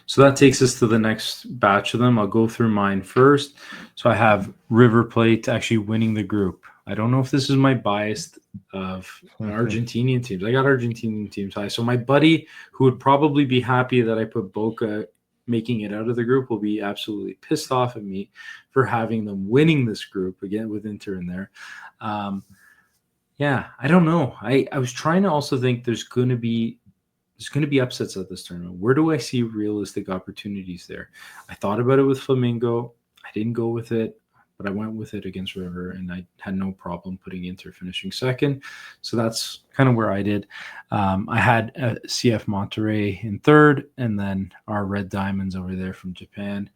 So that takes us to the next batch of them. I'll go through mine first. So I have River Plate actually winning the group. I don't know if this is my bias of Argentinian teams. I got Argentinian teams high. So my buddy, who would probably be happy that I put Boca making it out of the group, will be absolutely pissed off at me for having them winning this group, again with Inter in there. Yeah, I don't know. I was trying to also think there's going to be upsets at this tournament. Where do I see realistic opportunities there? I thought about it with Flamingo. I didn't go with it, but I went with it against River, and I had no problem putting Inter finishing second. So that's kind of where I did. I had CF Monterrey in third, and then our Red Diamonds over there from Japan,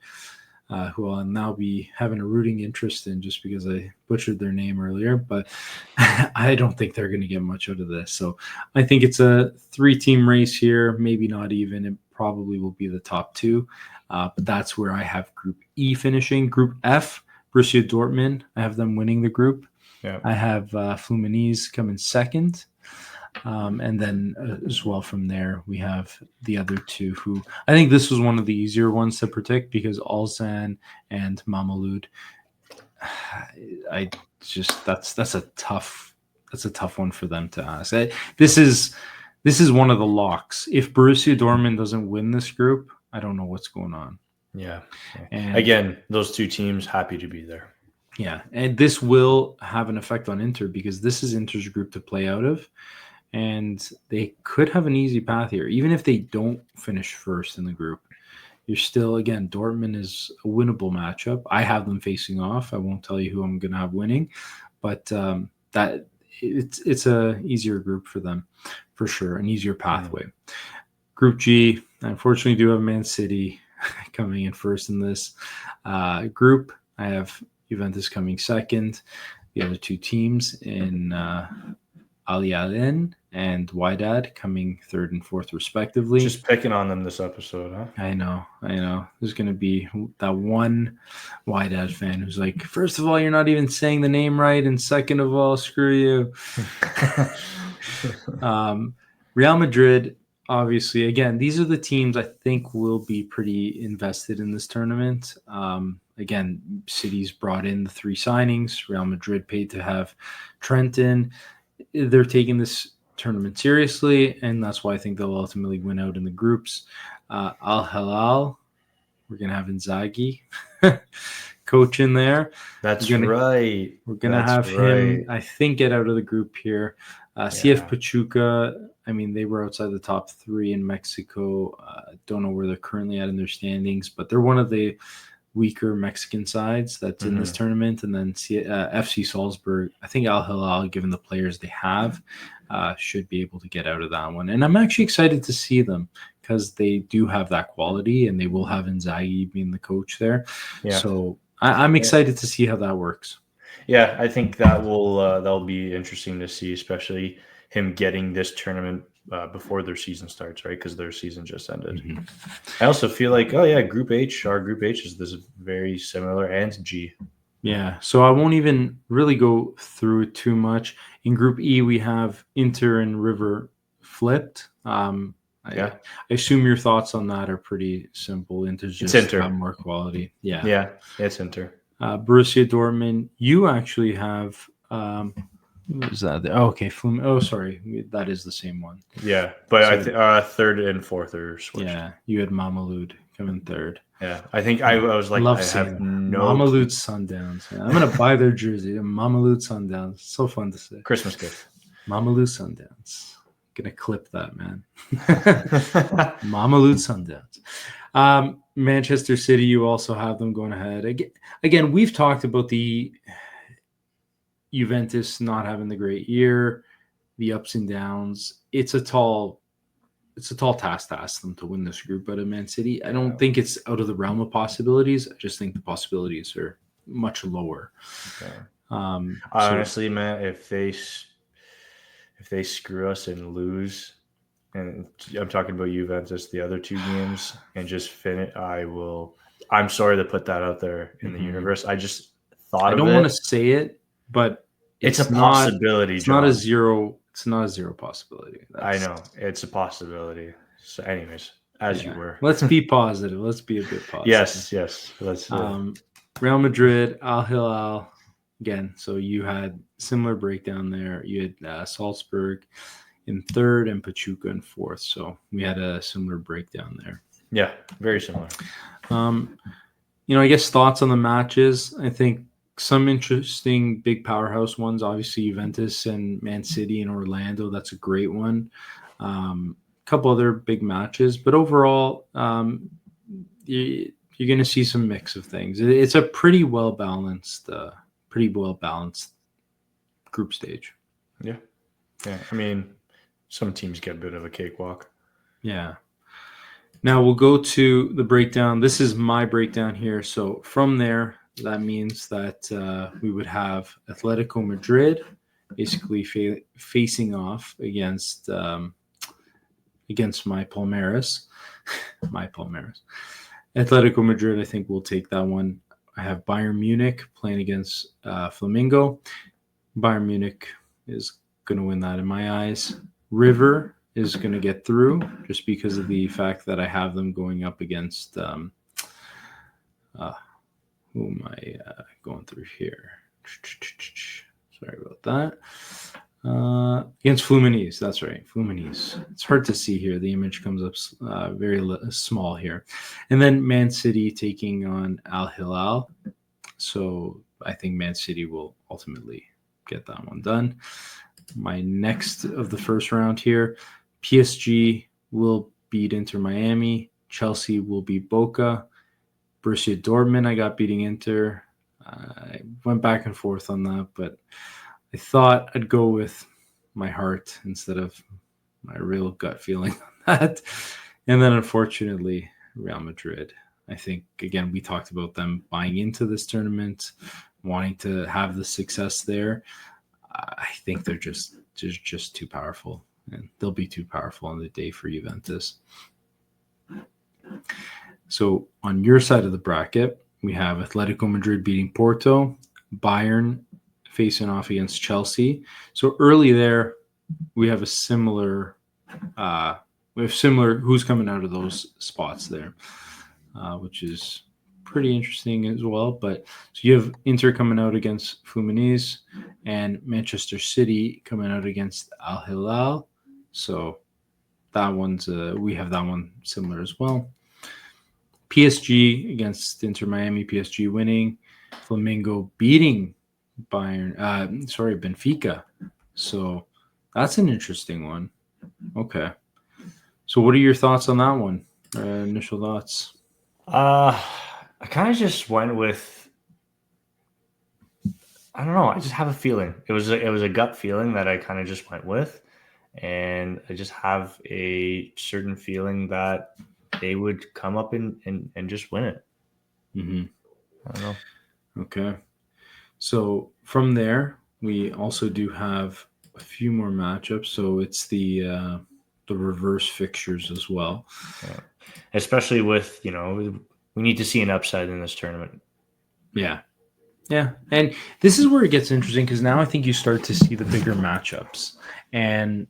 who I'll now be having a rooting interest in just because I butchered their name earlier. But I don't think they're going to get much out of this. So I think it's a 3-team race here, maybe not even. It probably will be the top two. But that's where I have Group E finishing. Group F, Borussia Dortmund, I have them winning the group. Yeah. I have Fluminense coming second. And then as well from there, we have the other two who I think this was one of the easier ones to predict because Alzan and Mamelud. That's a tough that's a tough one for them to ask. This is one of the locks. If Borussia Dortmund doesn't win this group, I don't know what's going on. Yeah. And again, those two teams happy to be there. Yeah, and this will have an effect on Inter because this is Inter's group to play out of, and they could have an easy path here. Even if they don't finish first in the group, you're still, again, Dortmund is a winnable matchup. I have them facing off. I won't tell you who I'm going to have winning, but that it's a easier group for them, for sure, an easier pathway. Group G, I unfortunately do have Man City coming in first in this group. I have Juventus coming second. The other two teams in Ali Allen and Wydad coming third and fourth, respectively. Just picking on them this episode, huh? I know. There's going to be that one Wydad fan who's like, first of all, you're not even saying the name right, and second of all, screw you. Real Madrid, obviously, again, these are the teams I think will be pretty invested in this tournament. Again, City's brought in the 3 signings. Real Madrid paid to have Trenton. They're taking this tournament seriously, and that's why I think they'll ultimately win out in the groups. Al Hilal, we're going to have Inzaghi coach in there. That's right. We're going to have him, I think, get out of the group here. CF Pachuca, I mean, they were outside the top 3 in Mexico. Don't know where they're currently at in their standings, but they're one of the weaker Mexican sides that's in this tournament. And then FC Salzburg, I think Al Hilal, given the players they have, should be able to get out of that one. And I'm actually excited to see them because they do have that quality, and they will have Inzaghi being the coach there. Yeah. So I'm excited to see how that works. Yeah, I think that'll be interesting to see, especially him getting this tournament before their season starts, right? Because their season just ended. I also feel like, Group H, our Group H is this very similar, and G. Yeah, so I won't even really go through it too much. In Group E, we have Inter and River flipped. I assume your thoughts on that are pretty simple. Inter's just got more quality. Yeah, it's Inter. Borussia Dortmund, you actually have what is that? Oh, okay, sorry, that is the same one. Yeah, but I think third and fourth are switched. Yeah, you had Mamelud coming third. Yeah, I think I was like, I have Mamelud Sundowns. Yeah, I'm gonna buy their jersey. Mamelud Sundowns, so fun to say. Christmas gift. Mamelud Sundowns. Gonna clip that, man. Mamelud Sundowns. Manchester City, you also have them going ahead. Again, we've talked about the Juventus not having the great year, the ups and downs. It's a tall task to ask them to win this group out of Man City. I don't think it's out of the realm of possibilities. I just think the possibilities are much lower. Okay. Honestly, man, if they screw us and lose, and I'm talking about Juventus, the other 2 games, and just finish, I'm sorry to put that out there in the universe. I just thought I don't want to say it, but it's a possibility. It's not a zero. It's not a zero possibility. I know it's a possibility. So, anyways, you were. Let's be positive. Let's be a bit positive. Yes. Let's. Real Madrid, Al Hilal. Again, so you had similar breakdown there. You had Salzburg in third and Pachuca in fourth. So we had a similar breakdown there. Yeah, very similar. I guess thoughts on the matches. I think some interesting big powerhouse ones. Obviously, Juventus and Man City and Orlando. That's a great one. A couple other big matches, but overall, you're going to see some mix of things. It's a pretty well balanced group stage. Yeah. I mean, some teams get a bit of a cakewalk. Yeah. Now we'll go to the breakdown. This is my breakdown here. So from there, that means that we would have Atletico Madrid basically facing off against my Palmeiras. My Palmeiras. Atletico Madrid, I think, will take that one. I have Bayern Munich playing against Flamengo. Bayern Munich is going to win that in my eyes. River is going to get through just because of the fact that I have them going up against who am I going through here? Sorry about that. Against Fluminense, that's right, Fluminense. It's hard to see here. The image comes up very small here. And then Man City taking on Al Hilal. So I think Man City will ultimately get that one done. My next of the first round here, PSG will beat Inter Miami. Chelsea will beat Boca. Borussia Dortmund, I got beating Inter. I went back and forth on that, but I thought I'd go with my heart instead of my real gut feeling on that. And then unfortunately, Real Madrid. I think, again, we talked about them buying into this tournament, wanting to have the success there. I think they're just too powerful, and they'll be too powerful on the day for Juventus. So on your side of the bracket, we have Atletico Madrid beating Porto, Bayern facing off against Chelsea. So early there, we have a similar who's coming out of those spots there, which is pretty interesting as well. But so you have Inter coming out against Fluminense and Manchester City coming out against Al Hilal. So that one's we have that one similar as well. PSG against Inter Miami, PSG winning. Flamengo beating Benfica. So that's an interesting one. Okay. So what are your thoughts on that one? Initial thoughts? I kind of just went with, I don't know. I just have a feeling. It was a gut feeling that I kind of just went with, and I just have a certain feeling that they would come up and just win it. Mm-hmm. I don't know. Okay. So from there, we also do have a few more matchups. So it's the reverse fixtures as well. Yeah. Especially with, we need to see an upside in this tournament. Yeah. Yeah. And this is where it gets interesting because now I think you start to see the bigger matchups. And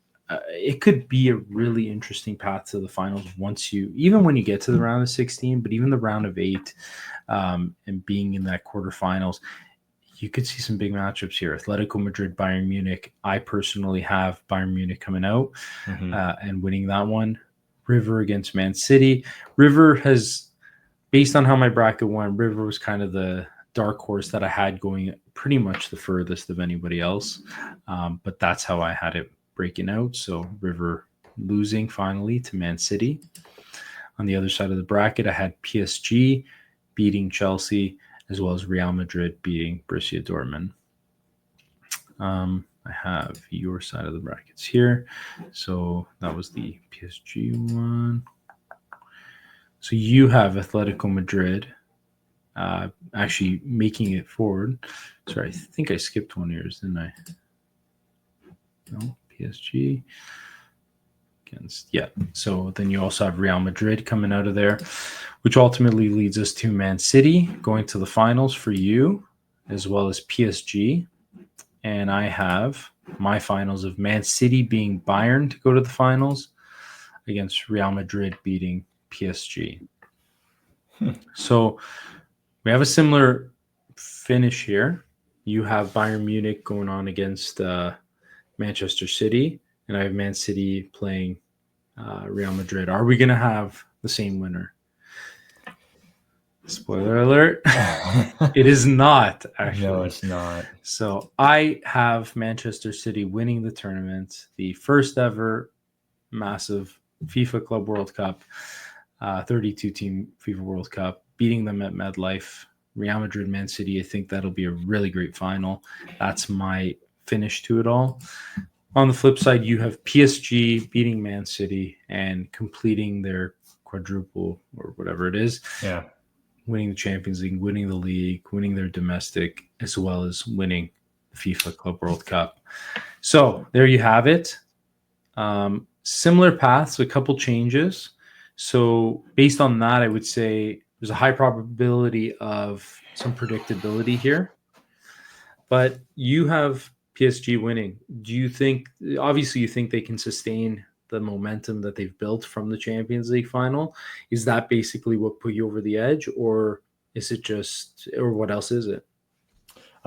it could be a really interesting path to the finals even when you get to the round of 16, but even the round of 8 and being in that quarterfinals, you could see some big matchups here. Atletico Madrid, Bayern Munich. I personally have Bayern Munich coming out and winning that one. River against Man City. River has, based on how my bracket went, River was kind of the dark horse that I had going pretty much the furthest of anybody else. But that's how I had it breaking out. So River losing finally to Man City. On the other side of the bracket, I had PSG beating Chelsea, as well as Real Madrid beating Borussia Dortmund. I have your side of the brackets here. So that was the PSG one. So you have Atletico Madrid actually making it forward. Sorry, I think I skipped one of yours, didn't I? No, PSG. So then you also have Real Madrid coming out of there, which ultimately leads us to Man City going to the finals for you, as well as PSG. And I have my finals of Man City being Bayern to go to the finals against Real Madrid beating PSG. So we have a similar finish here. You have Bayern Munich going on against Manchester City, and I have Man City playing Real Madrid. Are we going to have the same winner? Spoiler alert. It is not, actually. No, it's not. So I have Manchester City winning the tournament, the first ever massive FIFA Club World Cup, 32-team FIFA World Cup, beating them at MetLife. Real Madrid, Man City, I think that'll be a really great final. That's my finish to it all. On the flip side, you have PSG beating Man City and completing their quadruple or whatever it is. Yeah. Winning the Champions League, winning the league, winning their domestic, as well as winning the FIFA Club World Cup. So there you have it. Similar paths, a couple changes. So based on that, I would say there's a high probability of some predictability here. But you have PSG winning. Do you think, obviously you think they can sustain the momentum that they've built from the Champions League final? Is that basically what put you over the edge, or is it just, or what else is it?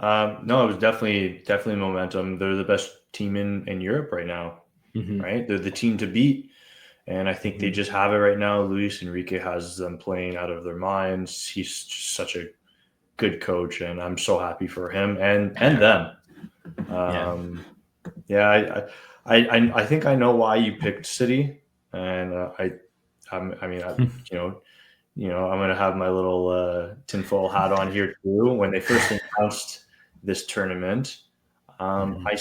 No, it was definitely momentum. They're the best team in Europe right now, Mm-hmm. right? They're the team to beat. And I think they just have it right now. Luis Enrique has them playing out of their minds. He's just such a good coach, and I'm so happy for him and them. Yeah, I think I know why you picked City, and I mean, I'm gonna have my little tinfoil hat on here too. When they first announced this tournament, I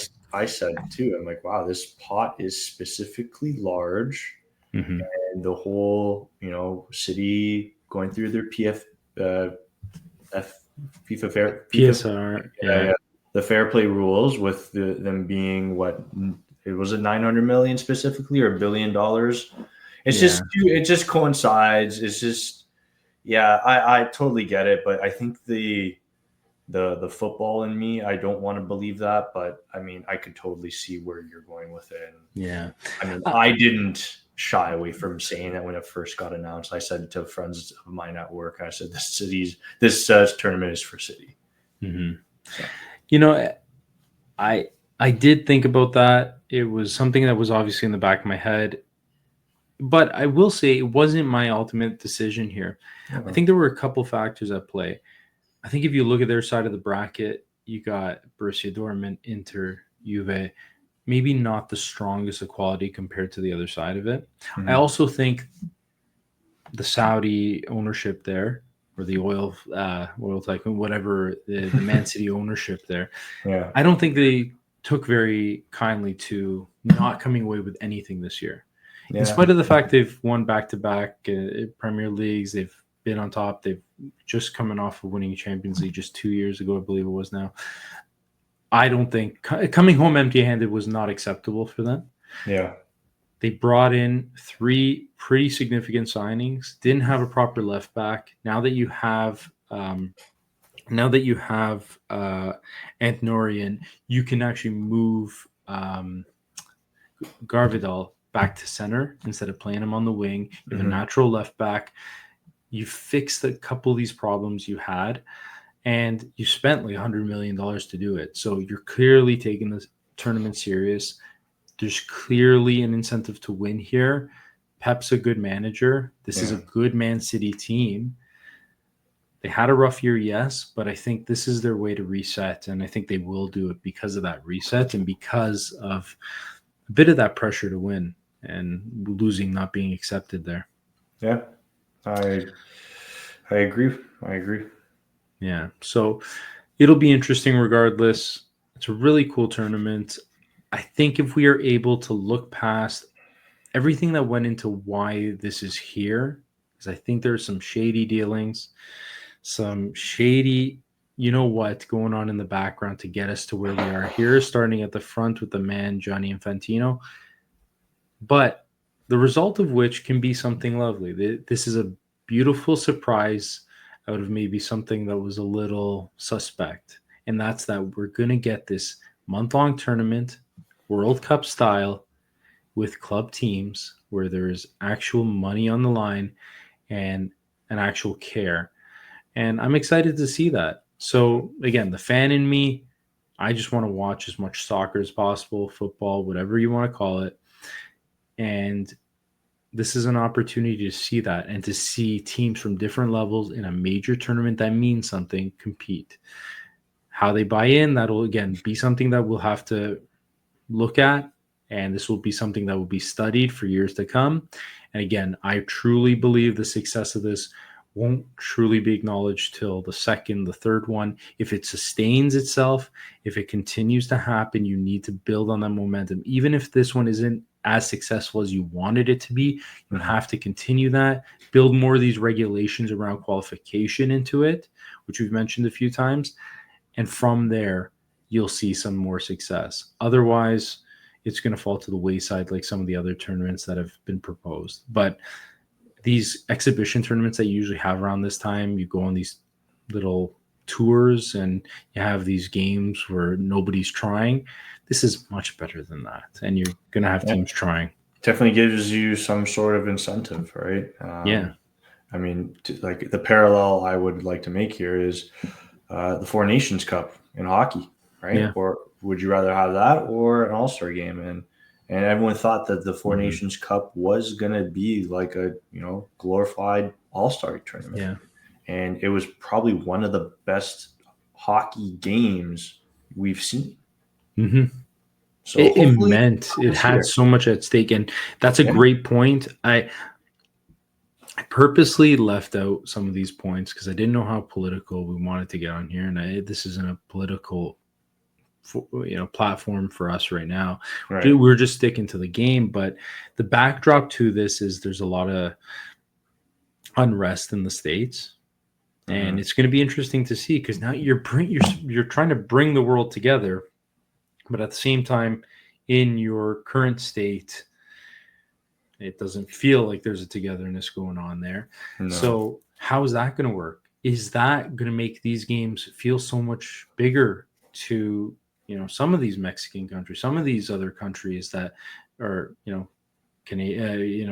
said too, I'm like, wow, this pot is specifically large, Mm-hmm. and the whole city going through their F, FIFA PSR, yeah, the fair play rules with them being what it was it 900 million specifically or $1 billion. It just coincides. It's just yeah, I totally get it, but I think the football in me, I don't want to believe that, but I mean, I could totally see where you're going with it. And, yeah. I mean, I didn't shy away from saying that when it first got announced. I said to friends of mine at work, I said, this tournament is for City. Mm-hmm. So. I did think about that. It was something that was obviously in the back of my head. But I will say it wasn't my ultimate decision here. I think there were a couple factors at play. I think if you look at their side of the bracket, you got Borussia Dortmund, Inter, Juve, maybe not the strongest of quality compared to the other side of it. Mm-hmm. I also think the Saudi ownership there, or the oil tycoon, whatever the Man City ownership there, I don't think they took very kindly to not coming away with anything this year. In spite of the fact they've won back-to-back Premier Leagues, they've been on top. They've just coming off of winning Champions League just 2 years ago, I believe it was now. I don't think coming home empty-handed was not acceptable for them. Yeah. They brought in 3 pretty significant signings, didn't have a proper left back. Now that you have Antonorian, you can actually move Garvidal back to center instead of playing him on the wing. You have a natural left back. You fixed a couple of these problems you had, and you spent like $100 million to do it. So you're clearly taking this tournament serious. There's clearly an incentive to win here. Pep's a good manager. This is a good Man City team. They had a rough year, yes, but I think this is their way to reset, and I think they will do it because of that reset and because of a bit of that pressure to win and losing not being accepted there. Yeah, I agree. Yeah, so it'll be interesting regardless. It's a really cool tournament. I think if we are able to look past everything that went into why this is here, because I think there's some shady dealings, some shady, going on in the background to get us to where we are here, starting at the front with the man, Gianni Infantino. But the result of which can be something lovely. This is a beautiful surprise out of maybe something that was a little suspect. And that's that we're going to get this month-long tournament, World Cup style, with club teams where there's actual money on the line and an actual care. And I'm excited to see that. So again, the fan in me, I just want to watch as much soccer as possible, football, whatever you want to call it. And this is an opportunity to see that and to see teams from different levels in a major tournament that means something compete. How they buy in, that'll again be something that we'll have to look at. And this will be something that will be studied for years to come. And again, I truly believe the success of this won't truly be acknowledged till the second, the third one. If it sustains itself, if it continues to happen, you need to build on that momentum. Even if this one isn't as successful as you wanted it to be, you have to continue that, build more of these regulations around qualification into it, which we've mentioned a few times. And from there, you'll see some more success. Otherwise, it's going to fall to the wayside like some of the other tournaments that have been proposed. But these exhibition tournaments that you usually have around this time, you go on these little tours and you have these games where nobody's trying. This is much better than that. And you're going to have teams trying. Definitely gives you some sort of incentive, right? Yeah. I mean, like the parallel I would like to make here is the Four Nations Cup in hockey, right? Yeah. Or would you rather have that or an All-Star game? And everyone thought that the Four Nations Cup was gonna be like a glorified All-Star tournament, Yeah. and it was probably one of the best hockey games we've seen. Mm-hmm. So It hopefully meant it this had year. so much at stake, and that's a Yeah. great point. I purposely left out some of these points because I didn't know how political we wanted to get on here, and this isn't a political, platform for us right now. Right. We're just sticking to the game, but the backdrop to this is there's a lot of unrest in the States. And it's going to be interesting to see because now you're trying to bring the world together, but at the same time, in your current state, it doesn't feel like there's a togetherness going on there. No. So how is that going to work? Is that going to make these games feel so much bigger to some of these Mexican countries, some of these other countries that are Canadians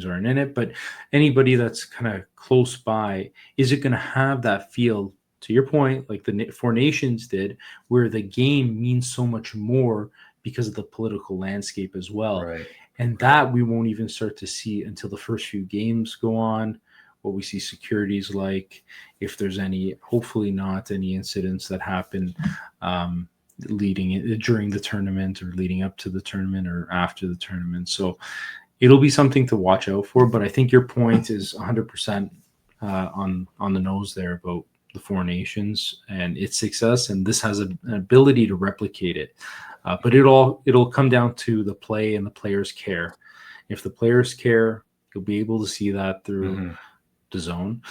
aren't in it, but anybody that's kind of close by, is it going to have that feel, to your point, like the Four Nations did, where the game means so much more because of the political landscape as well? Right. And that we won't even start to see until the first few games go on, what we see securities like, if there's any, hopefully not any incidents that happen during the tournament or leading up to the tournament or after the tournament. So it'll be something to watch out for. But I think your point is 100% on the nose there about the Four Nations and its success, and this has an ability to replicate it. But it'll come down to the play and the players' care. If the players care, you'll be able to see that through the zone,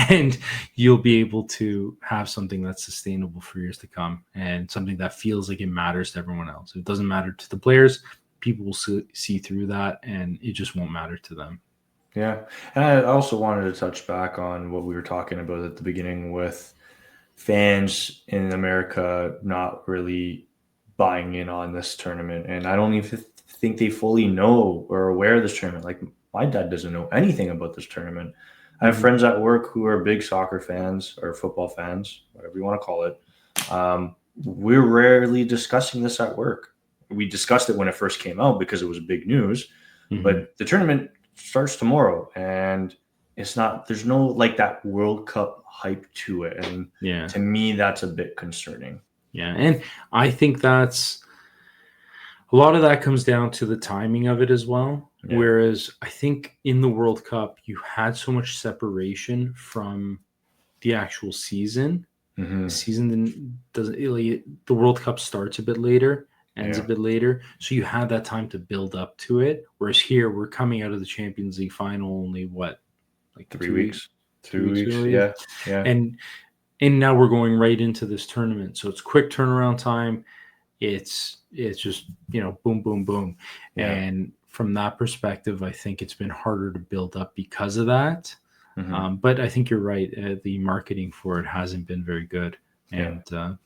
and you'll be able to have something that's sustainable for years to come, and something that feels like it matters to everyone else. If it doesn't matter to the players, people will see through that, and it just won't matter to them. Yeah. And I also wanted to touch back on what we were talking about at the beginning with fans in America not really buying in on this tournament. And I don't even think they fully know or are aware of this tournament. Like, my dad doesn't know anything about this tournament. I have friends at work who are big soccer fans or football fans, whatever you want to call it. We're rarely discussing this at work. We discussed it when it first came out because it was big news, but the tournament starts tomorrow, and there's no like that World Cup hype to it. And to me, that's a bit concerning. Yeah. And I think that's a lot of that comes down to the timing of it as well. Yeah. Whereas I think in the World Cup, you had so much separation from the actual season. The season the World Cup starts a bit later, ends a bit later. So you had that time to build up to it. Whereas here, we're coming out of the Champions League final only, like 3 weeks? 2 weeks. Yeah. And now we're going right into this tournament. So it's quick turnaround time. It's just, boom, boom, boom. Yeah. And from that perspective, I think it's been harder to build up because of that. But I think you're right. The marketing for it hasn't been very good. And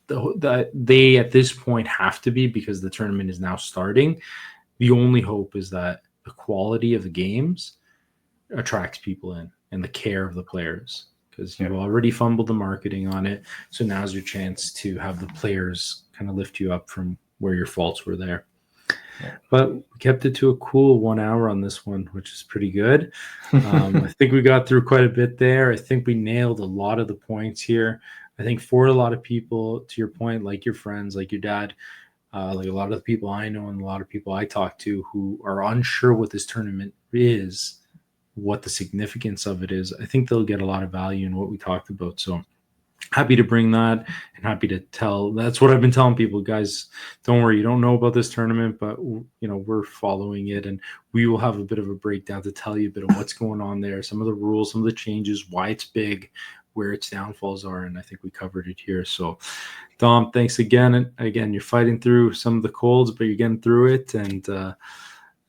they, at this point, have to be, because the tournament is now starting. The only hope is that the quality of the games attracts people in, and the care of the players, because you've already fumbled the marketing on it. So now's your chance to have the players kind of lift you up from where your faults were there. But we kept it to a cool 1 hour on this one, which is pretty good. I think we got through quite a bit there. I think we nailed a lot of the points here. I think for a lot of people, to your point, like your friends, like your dad, like a lot of the people I know and a lot of people I talk to who are unsure what this tournament is, what the significance of it is, I think they'll get a lot of value in what we talked about. So happy to bring that, and happy to tell. That's what I've been telling people, guys. Don't worry, you don't know about this tournament, but we're following it, and we will have a bit of a breakdown to tell you a bit of what's going on there, some of the rules, some of the changes, why it's big, where its downfalls are, and I think we covered it here. So, Dom, thanks again. And again, you're fighting through some of the colds, but you're getting through it, and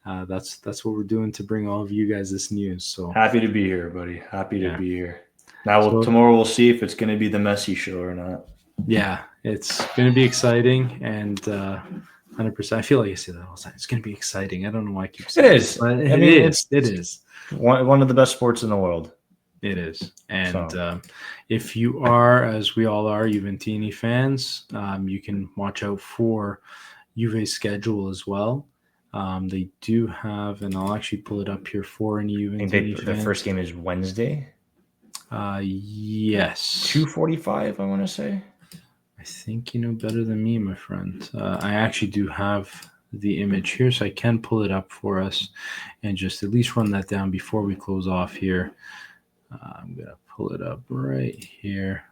that's what we're doing to bring all of you guys this news. So happy to be here, buddy. Happy to be here. Now, tomorrow we'll see if it's going to be the Messi show or not. Yeah, it's going to be exciting, and 100%. I feel like I say that all the time. It's going to be exciting. I don't know why I keep saying it. It is. It is. One of the best sports in the world. It is. And So if you are, as we all are, Juventini fans, you can watch out for Juve's schedule as well. They do have, and I'll actually pull it up here for any I think Juventini their first fans. game is Wednesday, Yes. 2:45. I want to say. I think you know better than me, my friend. I actually do have the image here, so I can pull it up for us and just at least run that down before we close off here. I'm going to pull it up right here.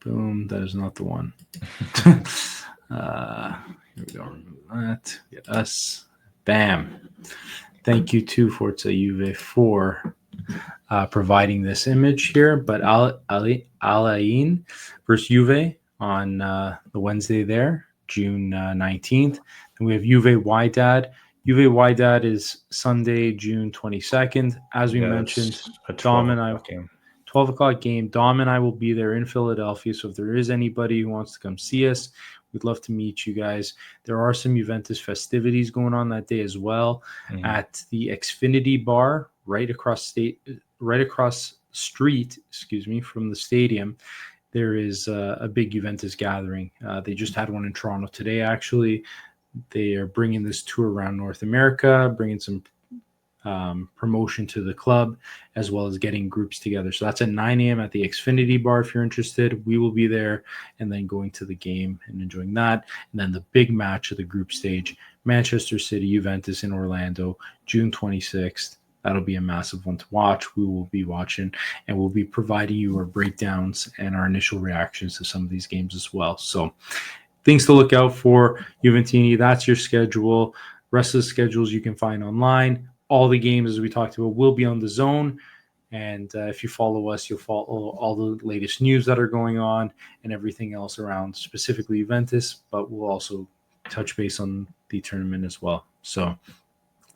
Boom. That is not the one. Here we go. Remove that. Get us. Bam. Thank you to Forza Juve for providing this image here. But Alain versus Juve on the Wednesday there, June 19th. And we have Juve Wydad. Juve Wydad is Sunday, June 22nd. As we mentioned, a Dom 12 and I, o'clock game. 12 o'clock game. Dom and I will be there in Philadelphia. So if there is anybody who wants to come see us, we'd love to meet you guys. There are some Juventus festivities going on that day as well at the Xfinity Bar right across street, from the stadium. There is a big Juventus gathering. They just had one in Toronto today, actually. They are bringing this tour around North America, bringing some promotion to the club, as well as getting groups together. So that's at 9 a.m. at the Xfinity Bar if you're interested. We will be there, and then going to the game and enjoying that. And then the big match of the group stage, Manchester City, Juventus in Orlando, June 26th. That'll be a massive one to watch. We will be watching, and we'll be providing you our breakdowns and our initial reactions to some of these games as well. So things to look out for, Juventini. That's your schedule. Rest of the schedules you can find online. All the games, as we talked about, will be on the Zone. And if you follow us, you'll follow all the latest news that are going on and everything else around specifically Juventus, but we'll also touch base on the tournament as well. So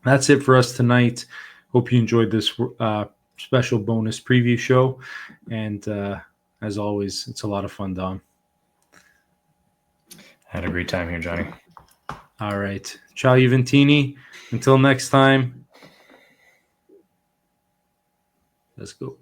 that's it for us tonight. Hope you enjoyed this special bonus preview show. And as always, it's a lot of fun, Dom. Had a great time here, Johnny. All right. Ciao, Juventini. Until next time. Let's go.